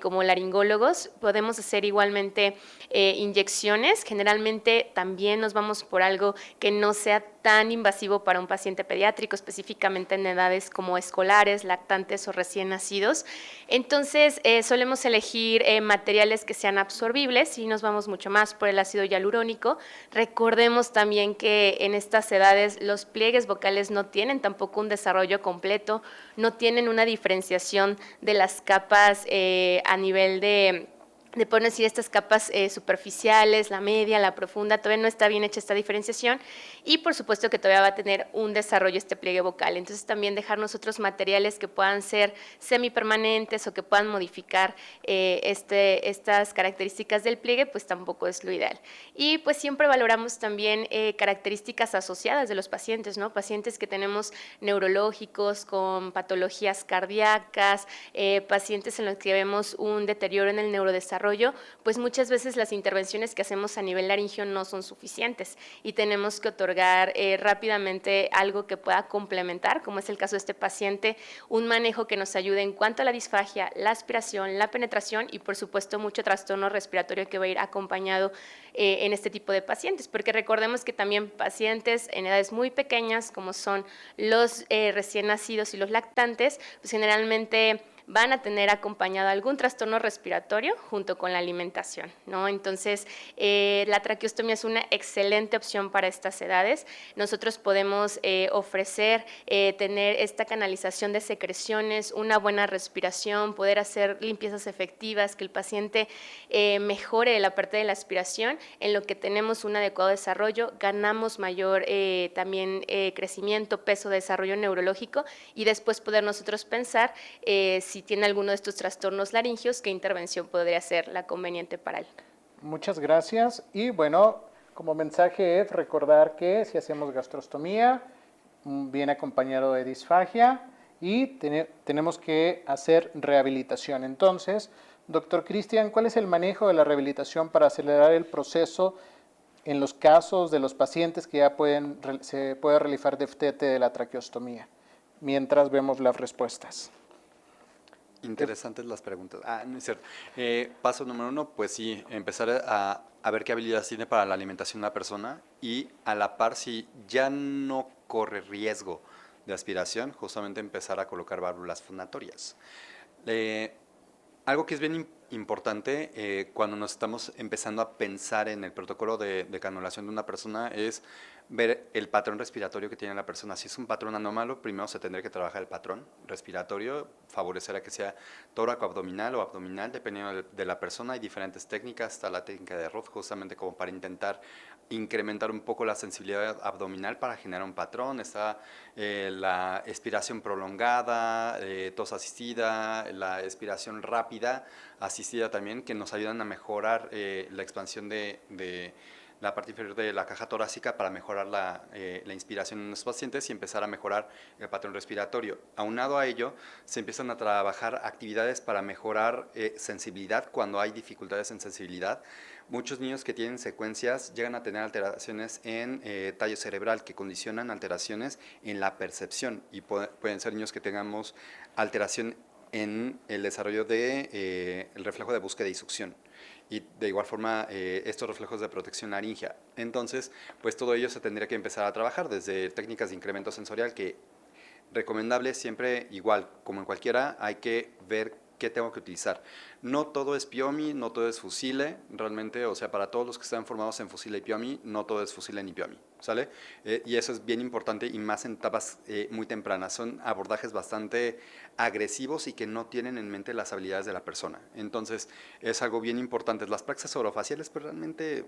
como laringólogos, podemos hacer igualmente inyecciones, generalmente también nos vamos por algo que no sea tan invasivo para un paciente pediátrico, específicamente en edades como escolares, lactantes o recién nacidos. Entonces, solemos elegir materiales que sean absorbibles y nos vamos mucho más por el ácido hialurónico. Recordemos también que en estas edades los pliegues vocales no tienen tampoco un desarrollo completo, no tienen una diferenciación de las capas a nivel de poder decir estas capas superficiales, la media, la profunda, todavía no está bien hecha esta diferenciación y por supuesto que todavía va a tener un desarrollo este pliegue vocal. Entonces también dejarnos otros materiales que puedan ser semipermanentes o que puedan modificar estas características del pliegue, pues tampoco es lo ideal. Y pues siempre valoramos también características asociadas de los pacientes, ¿no? Pacientes que tenemos neurológicos, con patologías cardíacas, pacientes en los que vemos un deterioro en el neurodesarrollo, pues muchas veces las intervenciones que hacemos a nivel laringio no son suficientes y tenemos que otorgar rápidamente algo que pueda complementar, como es el caso de este paciente, un manejo que nos ayude en cuanto a la disfagia, la aspiración, la penetración y por supuesto mucho trastorno respiratorio que va a ir acompañado en este tipo de pacientes, porque recordemos que también pacientes en edades muy pequeñas, como son los recién nacidos y los lactantes, pues generalmente van a tener acompañado algún trastorno respiratorio junto con la alimentación, ¿no? Entonces, la traqueostomía es una excelente opción para estas edades. Nosotros podemos ofrecer tener esta canalización de secreciones, una buena respiración, poder hacer limpiezas efectivas, que el paciente mejore la parte de la aspiración, en lo que tenemos un adecuado desarrollo, ganamos mayor también crecimiento, peso, desarrollo neurológico y después poder nosotros pensar si tiene alguno de estos trastornos laringios, qué intervención podría ser la conveniente para él. Muchas gracias. Y bueno, como mensaje es recordar que si hacemos gastrostomía, viene acompañado de disfagia y tenemos que hacer rehabilitación. Entonces, doctor Cristian, ¿cuál es el manejo de la rehabilitación para acelerar el proceso en los casos de los pacientes que ya se puede realizar destete de la traqueostomía? Mientras vemos las respuestas. Interesantes las preguntas. No es cierto. Paso número 1, pues sí, empezar a ver qué habilidades tiene para la alimentación una persona y a la par, si ya no corre riesgo de aspiración, justamente empezar a colocar válvulas fonatorias. Algo que es bien importante cuando nos estamos empezando a pensar en el protocolo de canulación de una persona es ver el patrón respiratorio que tiene la persona. Si es un patrón anómalo, primero se tendría que trabajar el patrón respiratorio, favorecer a que sea tóraco-abdominal o abdominal, dependiendo de la persona. Hay diferentes técnicas, está la técnica de Roth, justamente como para intentar incrementar un poco la sensibilidad abdominal para generar un patrón. Está la expiración prolongada, tos asistida, la expiración rápida, asistida también, que nos ayudan a mejorar la expansión de la parte inferior de la caja torácica para mejorar la inspiración en los pacientes y empezar a mejorar el patrón respiratorio. Aunado a ello, se empiezan a trabajar actividades para mejorar sensibilidad cuando hay dificultades en sensibilidad. Muchos niños que tienen secuencias llegan a tener alteraciones en tallo cerebral que condicionan alteraciones en la percepción y pueden ser niños que tengamos alteración en el desarrollo de el reflejo de búsqueda y succión. Y de igual forma estos reflejos de protección laringea. Entonces, pues todo ello se tendría que empezar a trabajar desde técnicas de incremento sensorial que recomendable siempre igual, como en cualquiera, hay que ver qué tengo que utilizar. No todo es PIOMI, no todo es Fusile, realmente, o sea, para todos los que están formados en Fusile y PIOMI, no todo es Fusile ni PIOMI, ¿sale? Y eso es bien importante y más en etapas muy tempranas. Son abordajes bastante agresivos y que no tienen en mente las habilidades de la persona. Entonces, es algo bien importante. Las praxias orofaciales, pues realmente,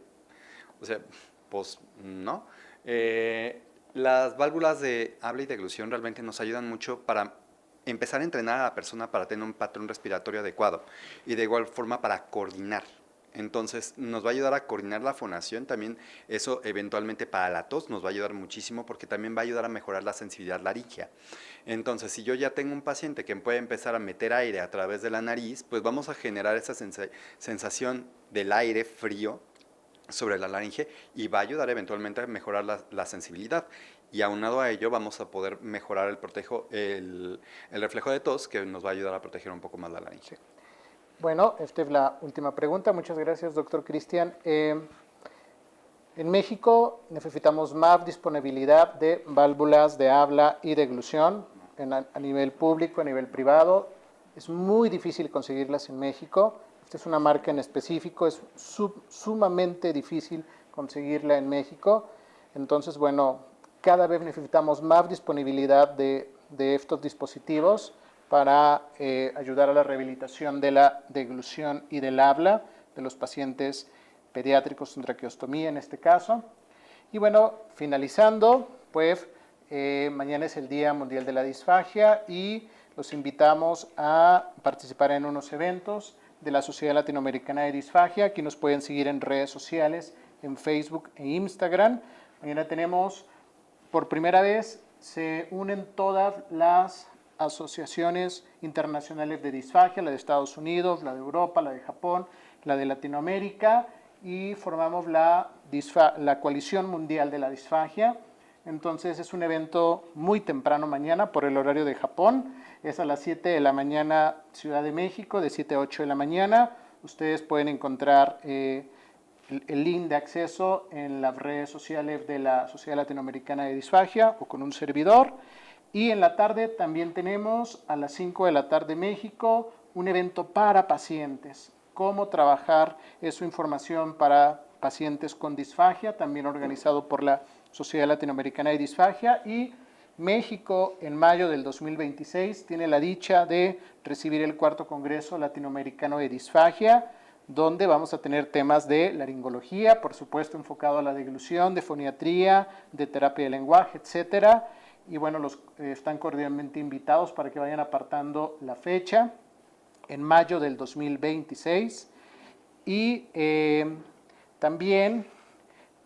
o sea, pues no. Las válvulas de habla y deglución realmente nos ayudan mucho para empezar a entrenar a la persona para tener un patrón respiratorio adecuado y de igual forma para coordinar. Entonces nos va a ayudar a coordinar la fonación, también eso eventualmente para la tos nos va a ayudar muchísimo porque también va a ayudar a mejorar la sensibilidad laríngea. Entonces si yo ya tengo un paciente que puede empezar a meter aire a través de la nariz, pues vamos a generar esa sensación del aire frío sobre la laringe y va a ayudar eventualmente a mejorar la sensibilidad. Y aunado a ello vamos a poder mejorar el reflejo de tos que nos va a ayudar a proteger un poco más la laringe. Bueno, esta es la última pregunta. Muchas gracias, doctor Cristian. En México necesitamos más disponibilidad de válvulas de habla y deglución a nivel público, a nivel privado. Es muy difícil conseguirlas en México. Esta es una marca en específico, es sumamente difícil conseguirla en México. Entonces, bueno, cada vez necesitamos más disponibilidad de estos dispositivos para ayudar a la rehabilitación de la deglución y del habla de los pacientes pediátricos con traqueostomía en este caso. Y bueno, finalizando, pues mañana es el Día Mundial de la Disfagia y los invitamos a participar en unos eventos de la Sociedad Latinoamericana de Disfagia. Aquí nos pueden seguir en redes sociales, en Facebook e Instagram. Mañana tenemos, por primera vez, se unen todas las asociaciones internacionales de disfagia, la de Estados Unidos, la de Europa, la de Japón, la de Latinoamérica, y formamos la Coalición Mundial de la Disfagia. Entonces es un evento muy temprano mañana por el horario de Japón. Es a las 7 de la mañana Ciudad de México, de 7 a 8 de la mañana. Ustedes pueden encontrar el link de acceso en las redes sociales de la Sociedad Latinoamericana de Disfagia o con un servidor. Y en la tarde también tenemos a las 5 de la tarde México un evento para pacientes. Cómo trabajar su información para pacientes con disfagia, también organizado por la Sociedad Latinoamericana de Disfagia. Y México, en mayo del 2026, tiene la dicha de recibir el 4º Congreso Latinoamericano de Disfagia, donde vamos a tener temas de laringología, por supuesto enfocado a la deglución, de foniatría, de terapia de lenguaje, etcétera. Y bueno, están cordialmente invitados para que vayan apartando la fecha en mayo del 2026. Y también,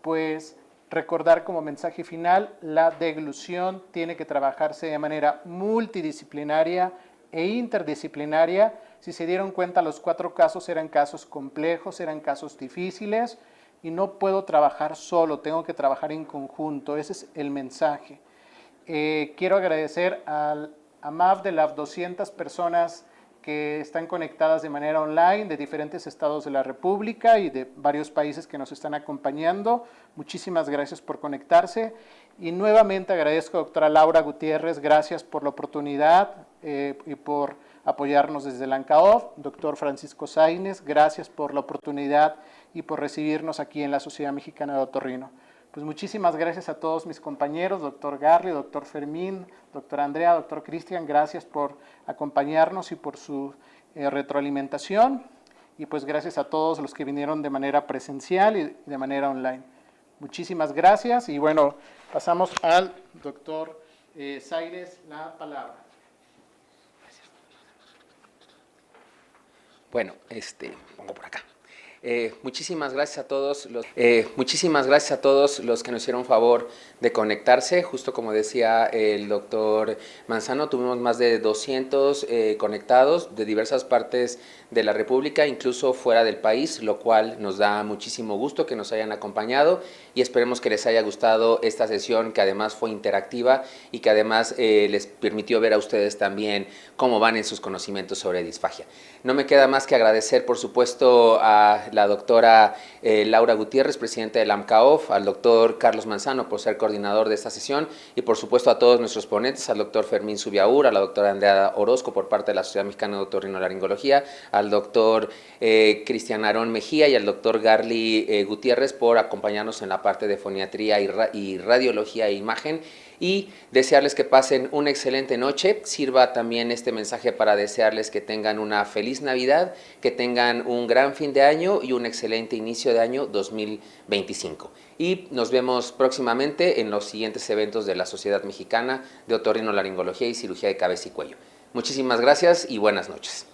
pues, recordar como mensaje final, la deglución tiene que trabajarse de manera multidisciplinaria e interdisciplinaria. Si se dieron cuenta, los 4 casos eran casos complejos, eran casos difíciles, y no puedo trabajar solo, tengo que trabajar en conjunto. Ese es el mensaje. Quiero agradecer a más de las 200 personas que están conectadas de manera online de diferentes estados de la República y de varios países que nos están acompañando. Muchísimas gracias por conectarse. Y nuevamente agradezco a la doctora Laura Gutiérrez, gracias por la oportunidad y por apoyarnos desde la ANCAOF. Doctor Francisco Sáinez, gracias por la oportunidad y por recibirnos aquí en la Sociedad Mexicana de Otorrino. Pues muchísimas gracias a todos mis compañeros, doctor Garly, doctor Fermín, doctor Andrea, doctor Cristian, gracias por acompañarnos y por su retroalimentación. Y pues gracias a todos los que vinieron de manera presencial y de manera online. Muchísimas gracias y bueno, pasamos al doctor Sáinez la palabra. Bueno, pongo por acá. Muchísimas gracias a todos los que nos hicieron favor de conectarse. Justo como decía el doctor Manzano, tuvimos más de 200 conectados de diversas partes de la República, incluso fuera del país, lo cual nos da muchísimo gusto que nos hayan acompañado y esperemos que les haya gustado esta sesión, que además fue interactiva y que además les permitió ver a ustedes también cómo van en sus conocimientos sobre disfagia. No me queda más que agradecer, por supuesto, a la doctora Laura Gutiérrez, presidenta del AMCAOF, al doctor Carlos Manzano por ser coordinador de esta sesión y por supuesto a todos nuestros ponentes, al doctor Fermín Subiaur, a la doctora Andrea Orozco por parte de la Sociedad Mexicana de Otorrinolaringología, al doctor Cristian Aarón Mejía y al doctor Garly Gutiérrez por acompañarnos en la parte de foniatría y radiología e imagen. Y desearles que pasen una excelente noche. Sirva también este mensaje para desearles que tengan una feliz Navidad, que tengan un gran fin de año y un excelente inicio de año 2025. Y nos vemos próximamente en los siguientes eventos de la Sociedad Mexicana de Otorrinolaringología y Cirugía de Cabeza y Cuello. Muchísimas gracias y buenas noches.